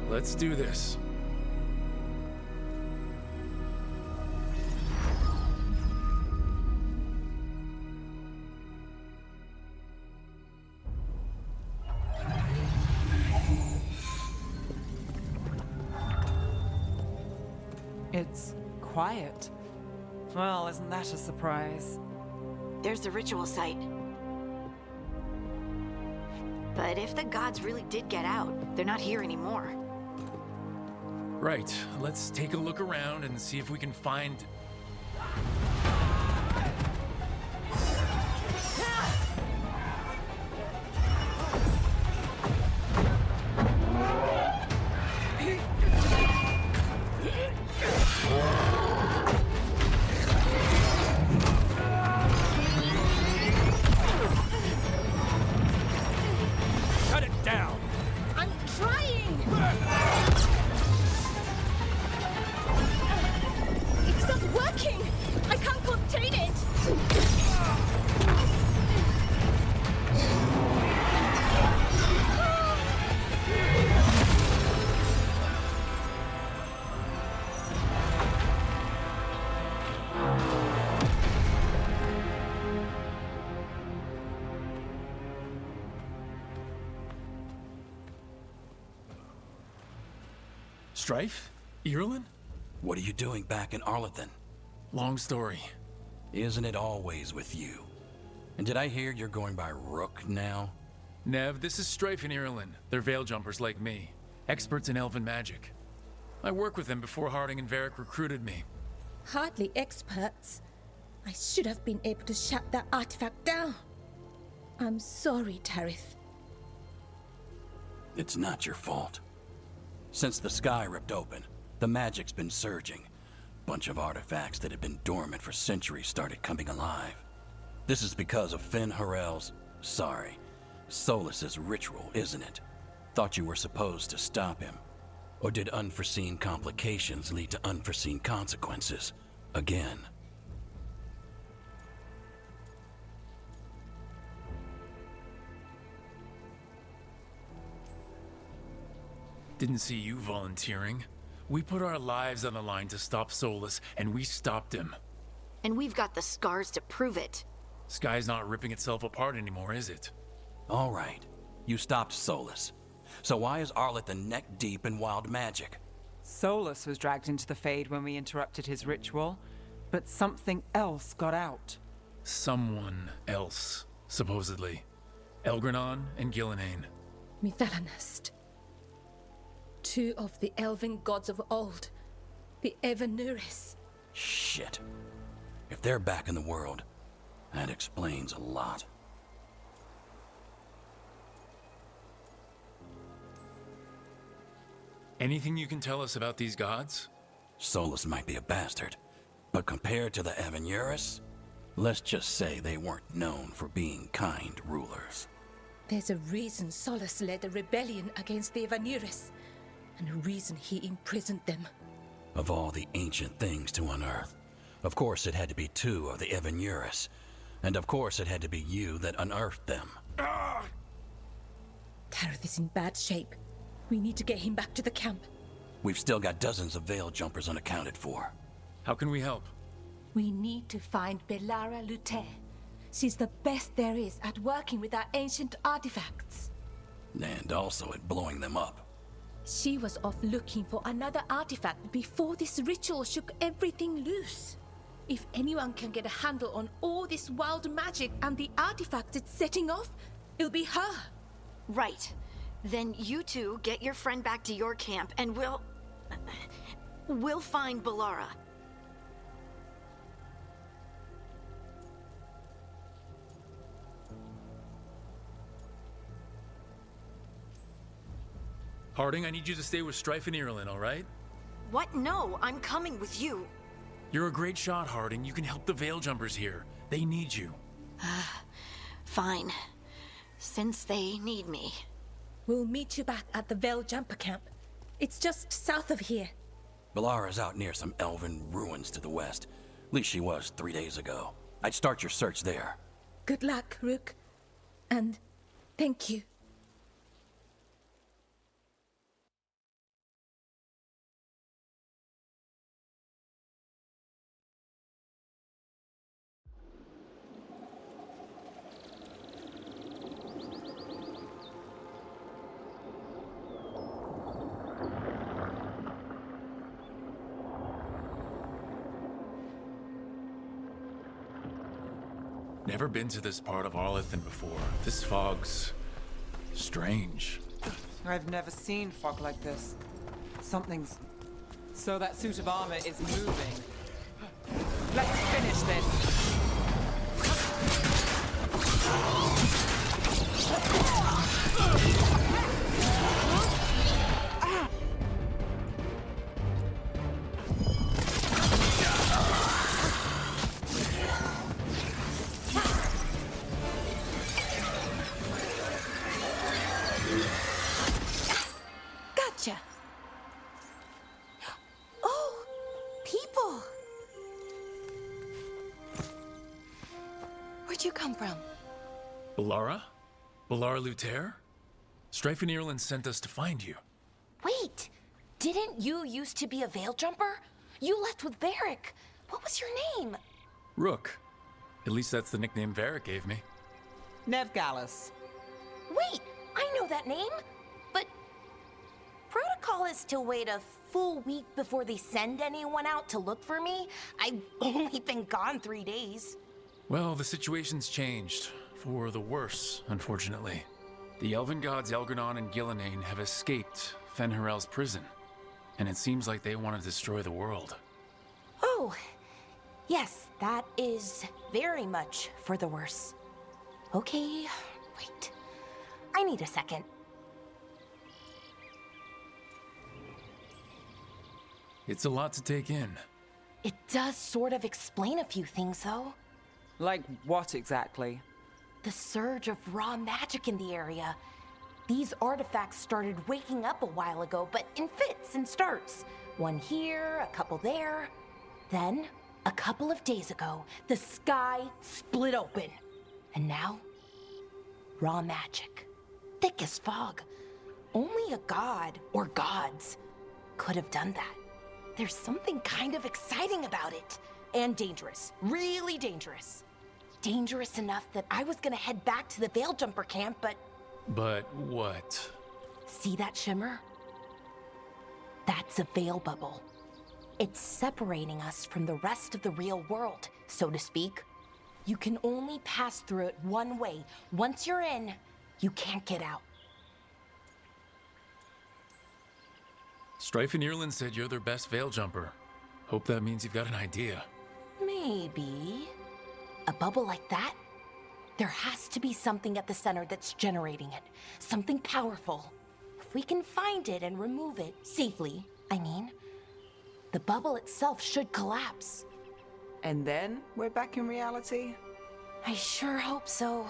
Speaker 2: Let's do this.
Speaker 8: It's quiet. Well, isn't that a surprise?
Speaker 5: There's the ritual site. But if the gods really did get out, they're not here anymore.
Speaker 2: Right, let's take a look around and see if we can find... Shut it down!
Speaker 5: I'm trying! It's not working! I can't contain it!
Speaker 2: Strife? Irulan?
Speaker 11: What are you doing back in Arlithin?
Speaker 2: Long story.
Speaker 11: Isn't it always with you? And did I hear you're going by Rook now?
Speaker 2: Nev, this is Strife and Irulan. They're veil jumpers like me. Experts in elven magic. I worked with them before Harding and Varric recruited me.
Speaker 12: Hardly experts. I should have been able to shut that artifact down. I'm sorry, Tarith.
Speaker 11: It's not your fault. Since the sky ripped open, the magic's been surging. Bunch of artifacts that had been dormant for centuries started coming alive. This is because of Finn Harel's... Solus's ritual, isn't it? Thought you were supposed to stop him. Or did unforeseen complications lead to unforeseen consequences? Again.
Speaker 2: Didn't see you volunteering. We put our lives on the line to stop Solus, and we stopped him.
Speaker 5: And we've got the scars to prove it.
Speaker 2: Sky's not ripping itself apart anymore, is it?
Speaker 11: All right. You stopped Solus. So why is Arlithin neck deep in wild magic?
Speaker 8: Solus was dragged into the Fade when we interrupted his ritual, but something else got out.
Speaker 2: Someone else. supposedly. Elgranon and Gillenane.
Speaker 12: Mithalanast. Two of the elven gods of old. The Evanuris.
Speaker 11: Shit. If they're back in the world, that explains a lot.
Speaker 2: Anything you can tell us about these gods?
Speaker 11: Solus might be a bastard, but compared to the Evanuris, let's just say they weren't known for being kind rulers.
Speaker 12: There's a reason Solus led a rebellion against the Evanuris, and a reason he imprisoned them.
Speaker 11: Of all the ancient things to unearth, of course it had to be two of the Evanuris, and of course it had to be you that unearthed them.
Speaker 12: Tareth is in bad shape. We need to get him back to the camp.
Speaker 11: We've still got dozens of veil jumpers unaccounted for.
Speaker 2: How can we help?
Speaker 12: We need to find Belara Lute. She's the best there is at working with our ancient artifacts.
Speaker 11: And also at blowing them up.
Speaker 12: She was off looking for another artifact before this ritual shook everything loose. If anyone can get a handle on all this wild magic and the artifacts it's setting off, it'll be her.
Speaker 5: Right. Then you two get your friend back to your camp and we'll find Belara.
Speaker 2: Harding, I need you to stay with Strife and Irulan, all right?
Speaker 5: What? No, I'm coming with you.
Speaker 2: You're a great shot, Harding. You can help the Veil Jumpers here. They need you.
Speaker 5: Fine. Since they need me.
Speaker 12: We'll meet you back at the Veil Jumper camp. It's just south of here.
Speaker 11: Belara's out near some elven ruins to the west. At least she was 3 days ago. I'd start your search there.
Speaker 12: Good luck, Rook. And thank you.
Speaker 2: Never been to this part of Arlethan before. This fog's strange.
Speaker 8: I've never seen fog like this. Something's... So that suit of armor is moving. Let's finish this.
Speaker 12: Gotcha. Oh, people. Where'd you come from?
Speaker 2: Belara? Belara Luther? Strife and Irulan sent us to find you.
Speaker 13: Wait, didn't you used to be a Veil Jumper? You left with Varric. What was your name?
Speaker 2: Rook. At least that's the nickname Varric gave me.
Speaker 8: Nevgalis.
Speaker 13: Wait, I know that name. But protocol is to wait a full week before they send anyone out to look for me. I've only been gone 3 days.
Speaker 2: Well, the situation's changed. For the worse, unfortunately. The elven gods Elgranon and Gillenane have escaped Fen'Harel's prison. And it seems like they want to destroy the world.
Speaker 13: Oh, yes, that is very much for the worse. Okay, wait. I need a second.
Speaker 2: It's a lot to take in.
Speaker 13: It does sort of explain a few things, though.
Speaker 8: Like what exactly?
Speaker 13: The surge of raw magic in the area. These artifacts started waking up a while ago, but in fits and starts. One here, a couple there. Then, a couple of days ago, the sky split open. And now, raw magic. Thick as fog. Only a god, or gods, could have done that. There's something kind of exciting about it. And dangerous. Really dangerous. Dangerous enough that I was gonna head back to the Veil Jumper camp, but...
Speaker 2: But what?
Speaker 13: See that shimmer? That's a veil bubble. It's separating us from the rest of the real world, so to speak. You can only pass through it one way. Once you're in, you can't get out.
Speaker 2: Strife and Irland said you're their best veil jumper. Hope that means you've got an idea.
Speaker 13: Maybe. A bubble like that? There has to be something at the center that's generating it. Something powerful. If we can find it and remove it, safely, I mean, the bubble itself should collapse.
Speaker 8: And then we're back in reality?
Speaker 13: I sure hope so.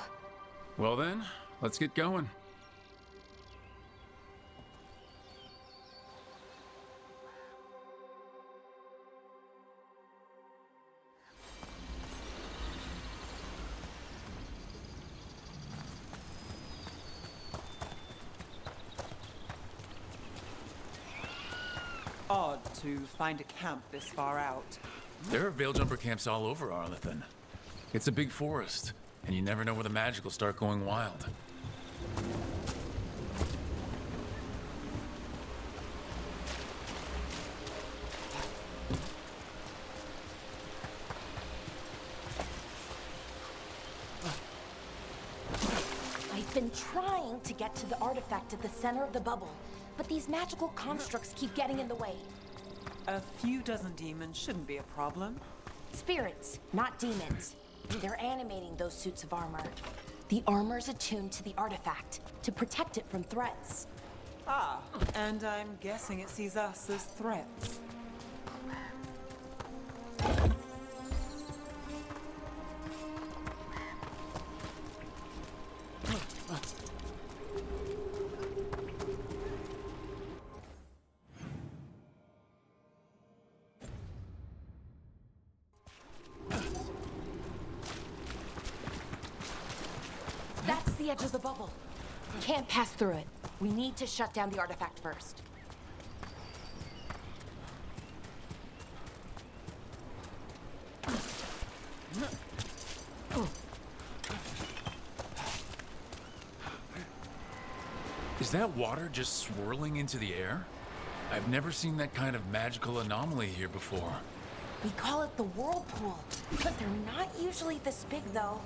Speaker 2: Well then, let's get going.
Speaker 8: Odd to find a camp this far out.
Speaker 2: There are veil jumper camps all over Arlethan. It's a big forest, and you never know where the magic will start going wild.
Speaker 13: I've been trying to get to the artifact at the center of the bubble, but these magical constructs keep getting in the way.
Speaker 8: A few dozen demons shouldn't be a problem.
Speaker 13: Spirits, not demons. They're animating those suits of armor. The armor's attuned to the artifact to protect it from threats.
Speaker 8: Ah, and I'm guessing it sees us as threats.
Speaker 13: That's the edge of the bubble. Can't pass through it. We need to shut down the artifact first.
Speaker 2: Is that water just swirling into the air? I've never seen that kind of magical anomaly here before.
Speaker 13: We call it the whirlpool, but they're not usually this big, though.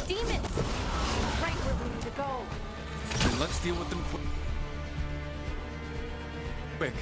Speaker 13: Demons! Right where we need to go.
Speaker 2: Then let's deal with them quick.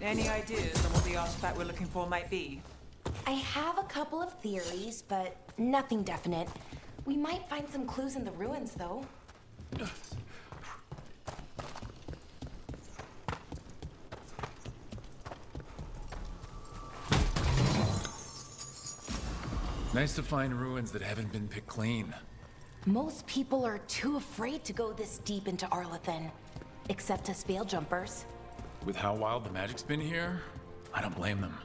Speaker 8: Any ideas on what the artifact we're looking for might be?
Speaker 13: I have a couple of theories, but nothing definite. We might find some clues in the ruins, though.
Speaker 2: Nice to find ruins that haven't been picked clean.
Speaker 13: Most people are too afraid to go this deep into Arlathan, except us veil jumpers.
Speaker 2: With how wild the magic's been here, I don't blame them.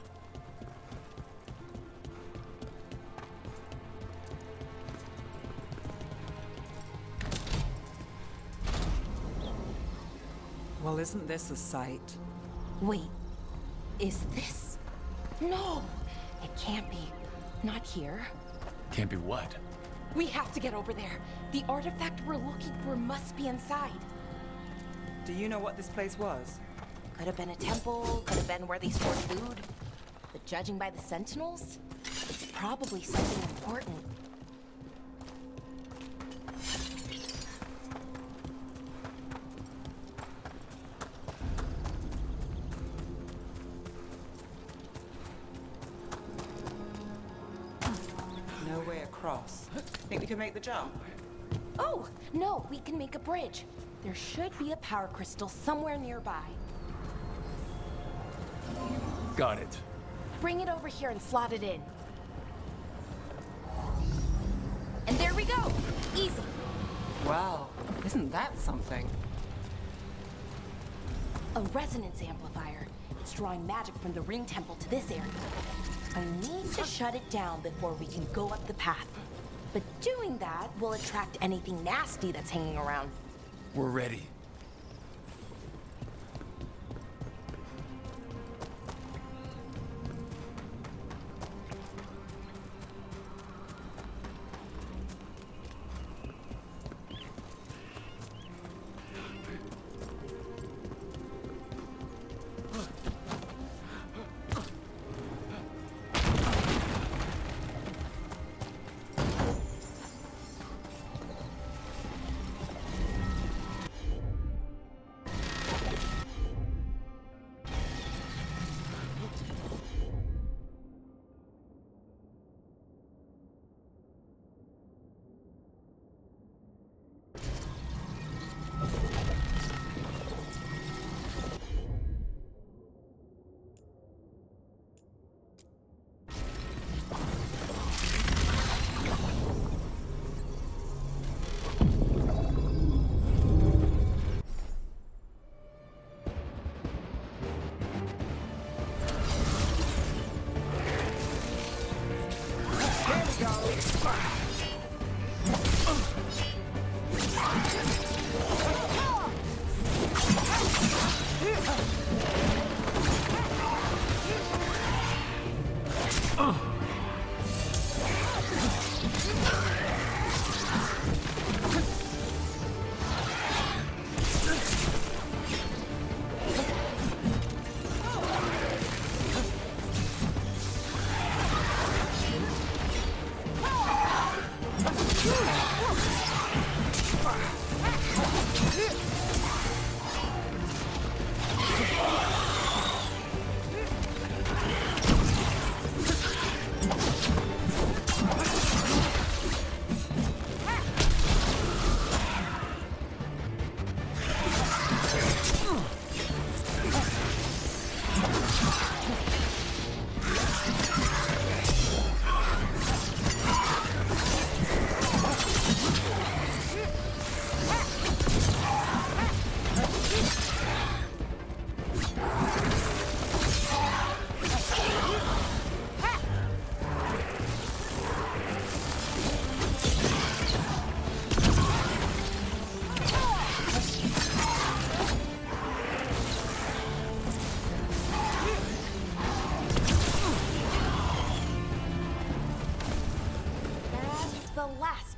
Speaker 8: Well, isn't this a sight?
Speaker 13: Wait, is this? No, it can't be. Not here.
Speaker 2: Can't be what?
Speaker 13: We have to get over there. The artifact we're looking for must be inside.
Speaker 8: Do you know what this place was?
Speaker 13: Could have been a temple, could have been where they stored food. But judging by the sentinels, it's probably something important.
Speaker 8: No way across. Think we can make the jump?
Speaker 13: Oh, no, we can make a bridge. There should be a power crystal somewhere nearby.
Speaker 2: Got it.
Speaker 13: Bring it over here and slot it in. And there we go! Easy.
Speaker 8: Wow, isn't that something?
Speaker 13: A resonance amplifier. It's drawing magic from the ring temple to this area. I need to shut it down before we can go up the path. But doing that will attract anything nasty that's hanging around.
Speaker 2: We're ready.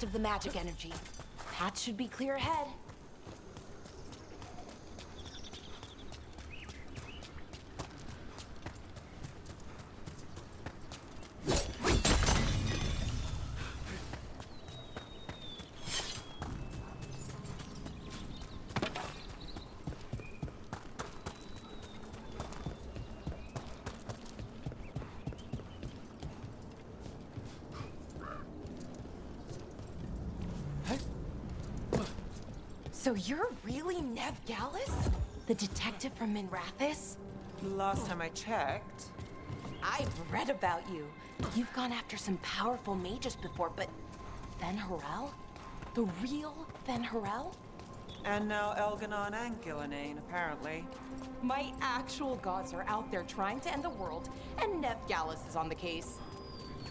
Speaker 13: Of the magic energy. Path should be clear ahead. So you're really Nev Gallus? The detective from Minrathis?
Speaker 8: Last time I checked.
Speaker 13: I've read about you. You've gone after some powerful mages before, but Fen Harel? The real Fen Harel?
Speaker 8: And now Elganon and Gillenane, apparently.
Speaker 13: My actual gods are out there trying to end the world, and Nev Gallus is on the case.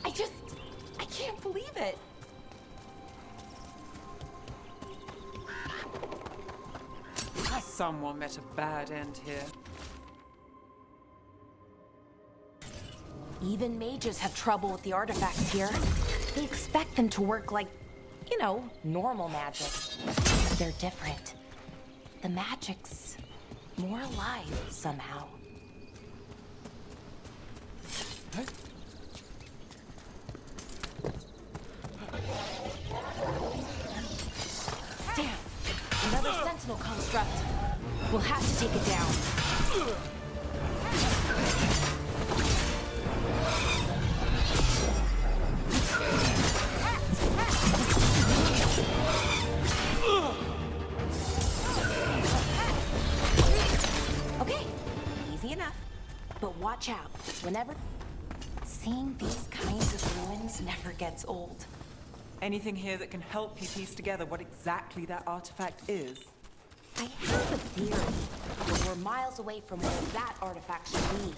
Speaker 13: I can't believe it.
Speaker 8: Someone met a bad end here.
Speaker 13: Even mages have trouble with the artifacts here. They expect them to work like, you know, normal magic. They're different. The magic's more alive somehow. Damn! Another sentinel construct. We'll have to take it down. Okay, easy enough. But watch out. Seeing these kinds of ruins never gets old.
Speaker 8: Anything here that can help you piece together what exactly that artifact is?
Speaker 13: I have a theory, but we're miles away from where that artifact should be.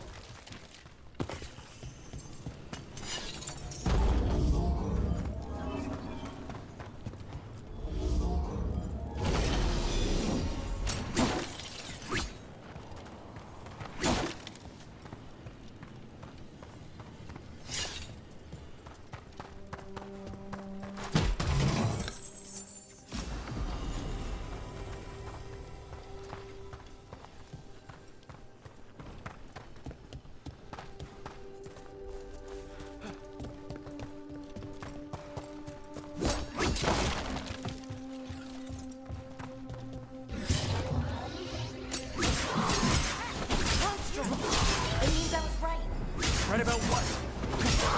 Speaker 8: Right about what?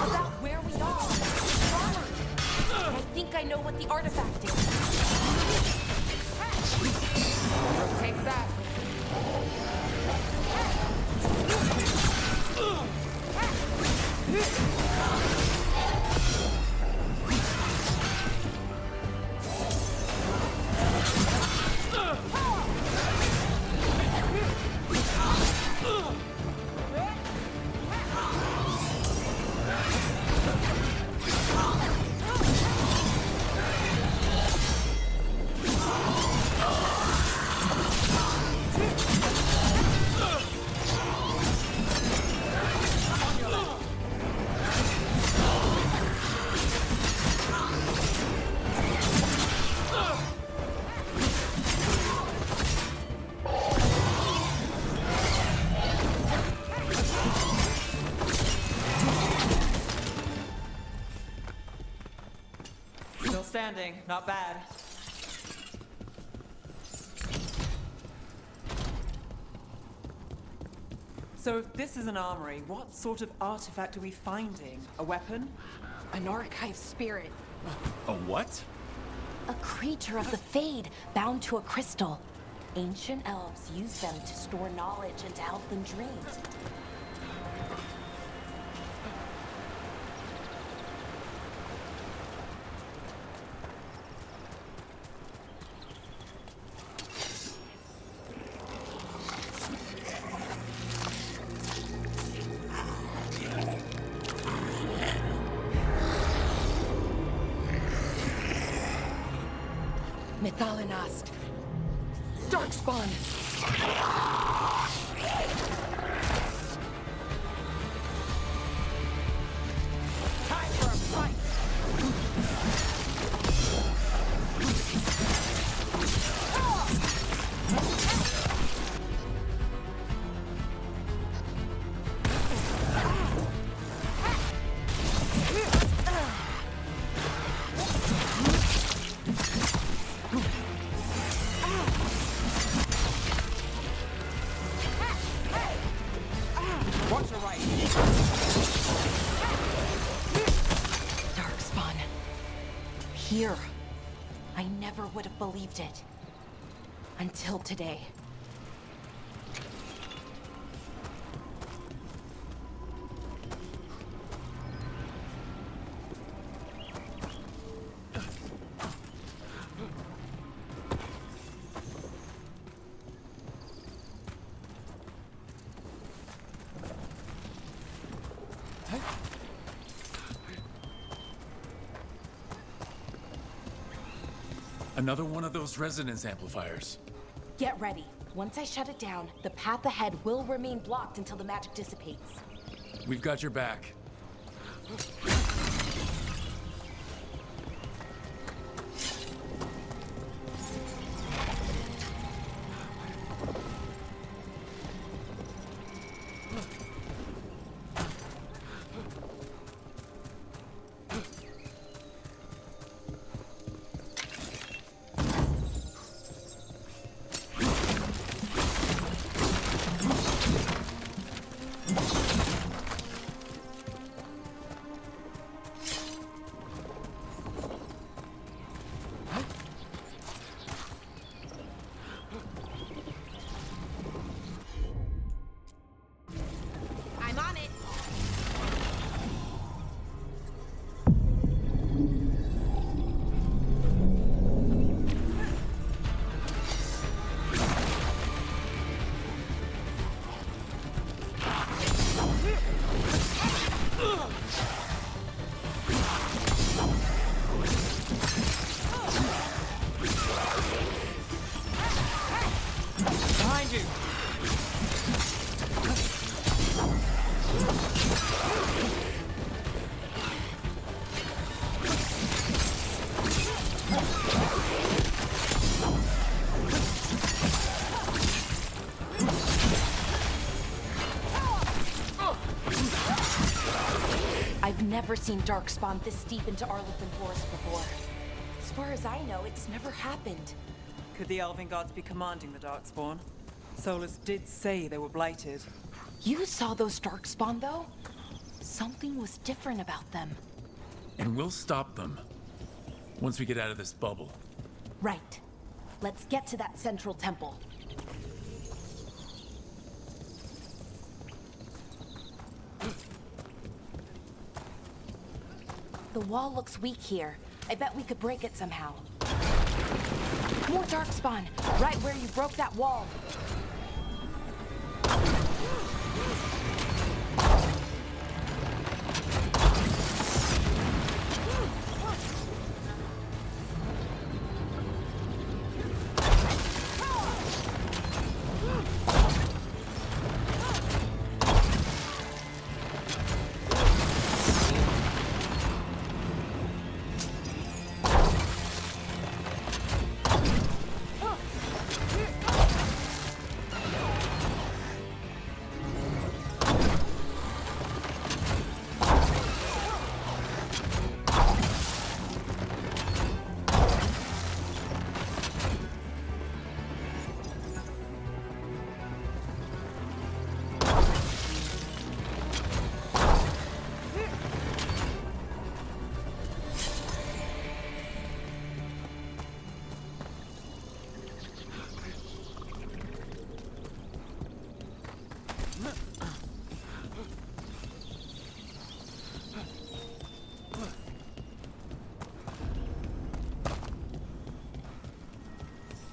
Speaker 13: About where we are. Forward. I think I know what the artifact is. Take that.
Speaker 8: Still standing, not bad. So if this is an armory, what sort of artifact are we finding? A weapon?
Speaker 13: An archive spirit.
Speaker 2: A what?
Speaker 13: A creature of the Fade, bound to a crystal. Ancient elves use them to store knowledge and to help them dream. Mythalinast. Darkspawn. Time for a fight. Watch your right. Darkspawn. Here. I never would have believed it. Until today.
Speaker 2: Another one of those resonance amplifiers.
Speaker 13: Get ready. Once I shut it down, the path ahead will remain blocked until the magic dissipates.
Speaker 2: We've got your back.
Speaker 13: I've never seen Darkspawn this deep into Arlithan Forest before. As far as I know, it's never happened.
Speaker 8: Could the Elven Gods be commanding the Darkspawn? Solus did say they were blighted.
Speaker 13: You saw those Darkspawn, though? Something was different about them.
Speaker 2: And we'll stop them. Once we get out of this bubble.
Speaker 13: Right. Let's get to that central temple. The wall looks weak here. I bet we could break it somehow. More Darkspawn, right where you broke that wall.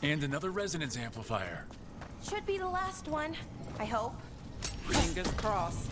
Speaker 2: And another resonance amplifier.
Speaker 13: Should be the last one, I hope.
Speaker 8: Fingers crossed.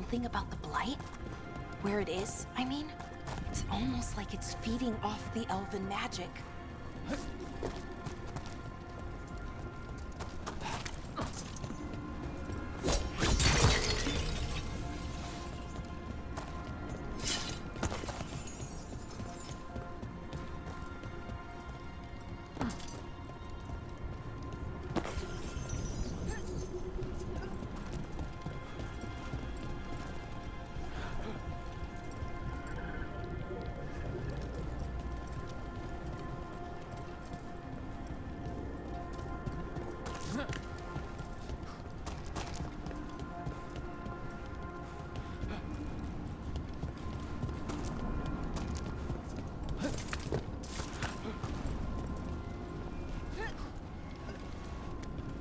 Speaker 13: thing about the blight? Where it is, I mean? It's almost like it's feeding off the elven magic.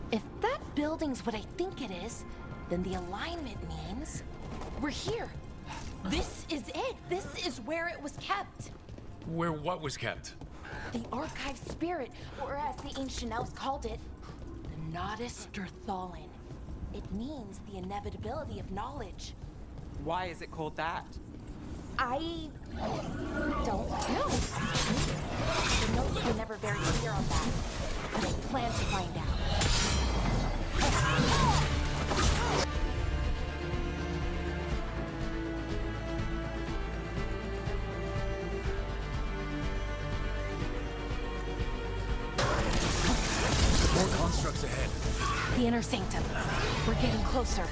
Speaker 13: If that building's what I think it is, then the alignment means we're here. This is it. This is where it was kept.
Speaker 2: Where what was kept?
Speaker 13: The archive spirit, or as the ancient elves called it, the Nodus Derthalin. It means the inevitability of knowledge.
Speaker 8: Why is it called that?
Speaker 13: I don't know. The notes were never very clear on that, but I plan to find out.
Speaker 2: More constructs ahead.
Speaker 13: The inner sanctum. We're getting closer.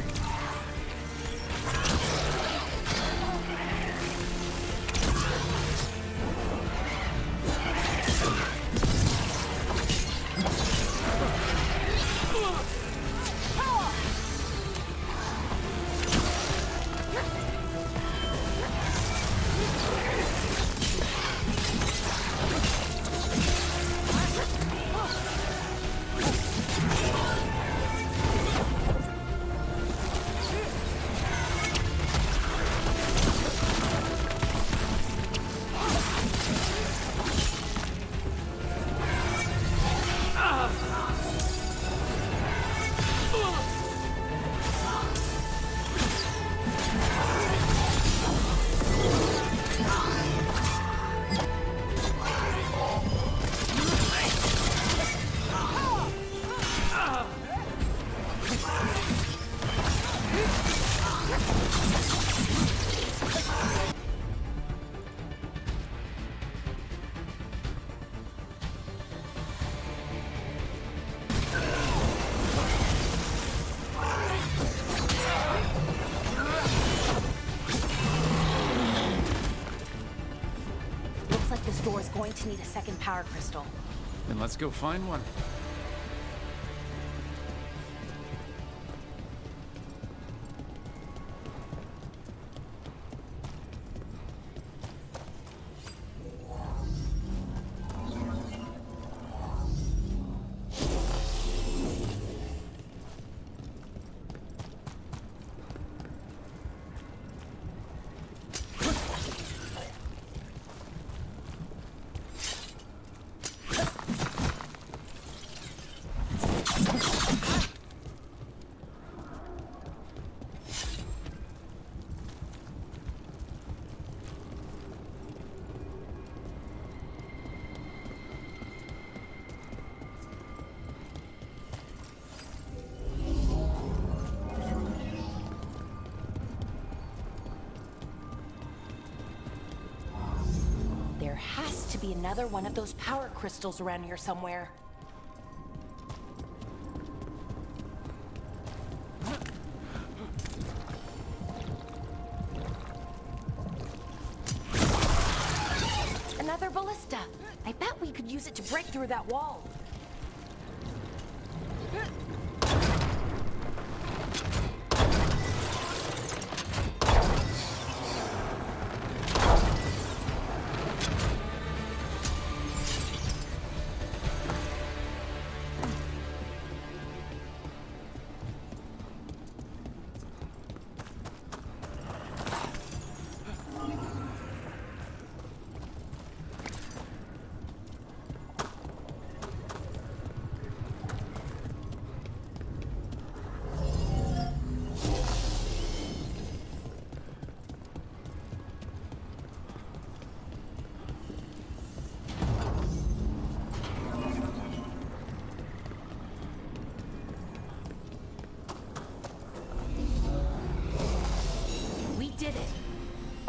Speaker 13: Door is going to need a second power crystal.
Speaker 2: Then let's go find one.
Speaker 13: There has to be another one of those power crystals around here somewhere. Another ballista. I bet we could use it to break through that wall.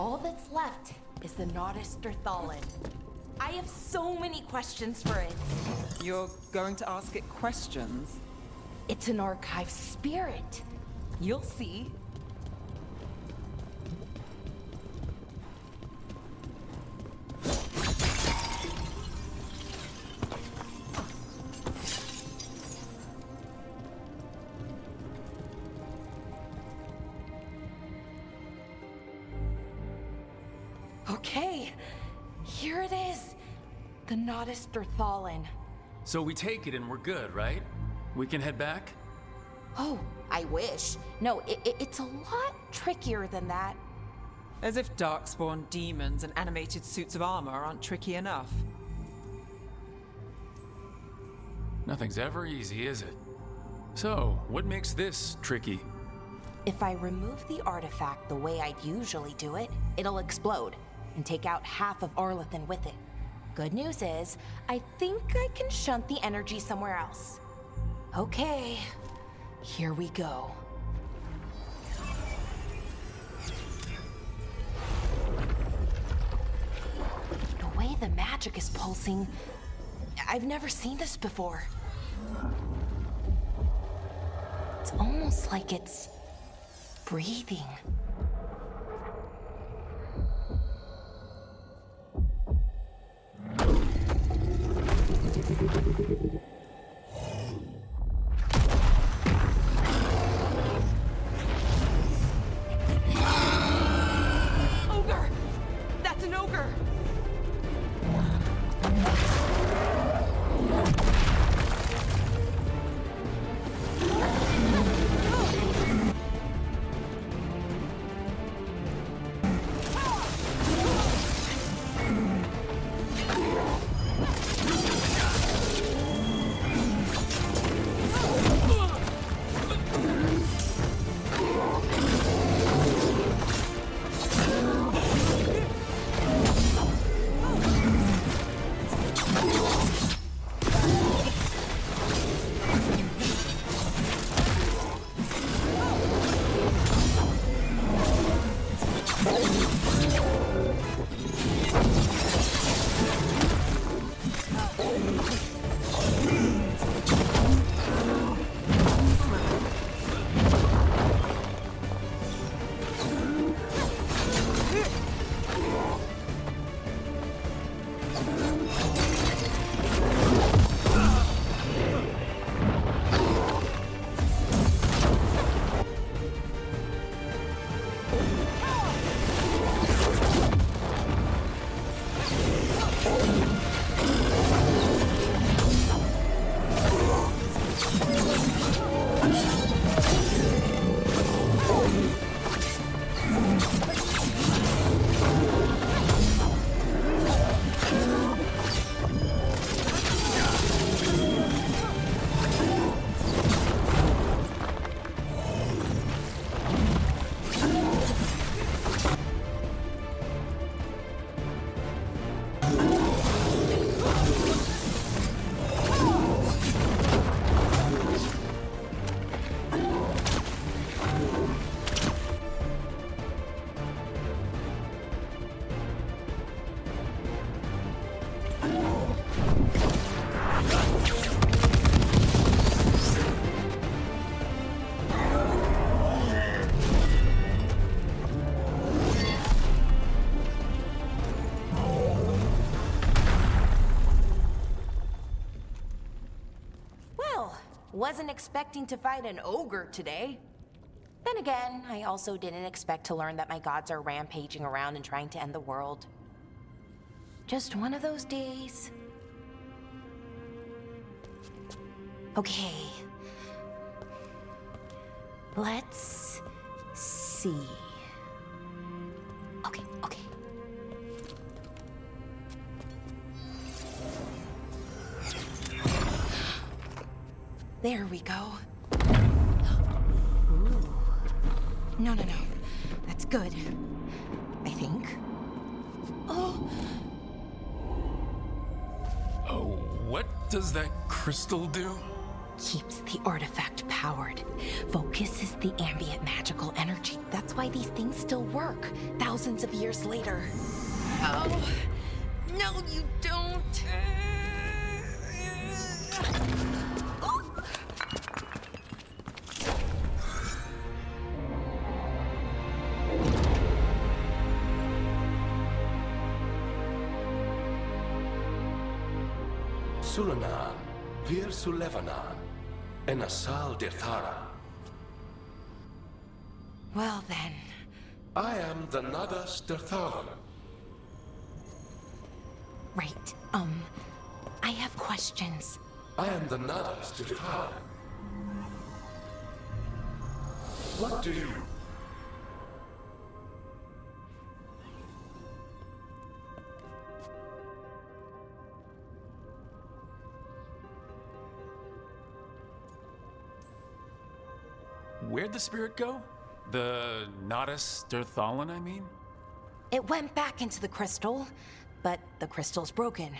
Speaker 13: All that's left is the Nodus Thalin. I have so many questions for it.
Speaker 8: You're going to ask it questions?
Speaker 13: It's an archive spirit. You'll see. Okay, here it is. The Nodus Thalin.
Speaker 2: So we take it and we're good, right? We can head back?
Speaker 13: Oh, I wish. No, it's a lot trickier than that.
Speaker 8: As if darkspawn demons and animated suits of armor aren't tricky enough.
Speaker 2: Nothing's ever easy, is it? So, what makes this tricky?
Speaker 13: If I remove the artifact the way I'd usually do it, it'll explode and take out half of Arlethan with it. Good news is, I think I can shunt the energy somewhere else. Okay, here we go. The way the magic is pulsing, I've never seen this before. It's almost like it's breathing.
Speaker 8: Ogre! That's an ogre!
Speaker 13: Wasn't expecting to fight an ogre today. Then again, I also didn't expect to learn that my gods are rampaging around and trying to end the world. Just one of those days. Okay. Let's see. Okay. There we go. Ooh. No. That's good. I think. Oh.
Speaker 2: Oh, what does that crystal do?
Speaker 13: keeps the artifact powered, focuses the ambient magical energy. That's why these things still work, thousands of years later. Oh, no, you don't.
Speaker 14: Sulanan, Vir Sulevanan, and Asal Dirthara.
Speaker 13: Well then.
Speaker 14: I am the Nadas Dirtharan.
Speaker 13: Right, I have questions.
Speaker 14: I am the Nadas Dirtharan. What do you...
Speaker 2: Where'd the spirit go? The Nadas Dirthalan, I mean?
Speaker 13: It went back into the crystal, but the crystal's broken.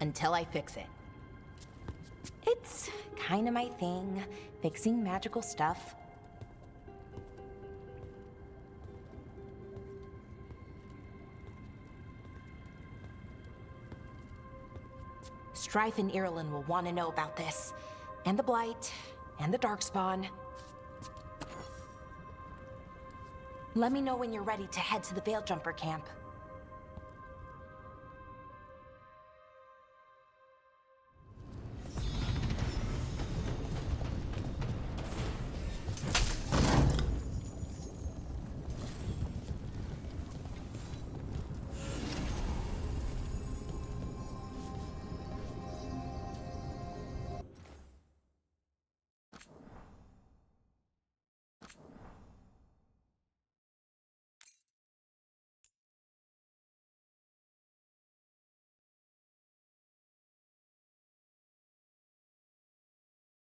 Speaker 13: Until I fix it. It's kinda my thing, fixing magical stuff. Strife and Irulan will want to know about this. And the Blight, and the Darkspawn. Let me know when you're ready to head to the Veil Jumper camp.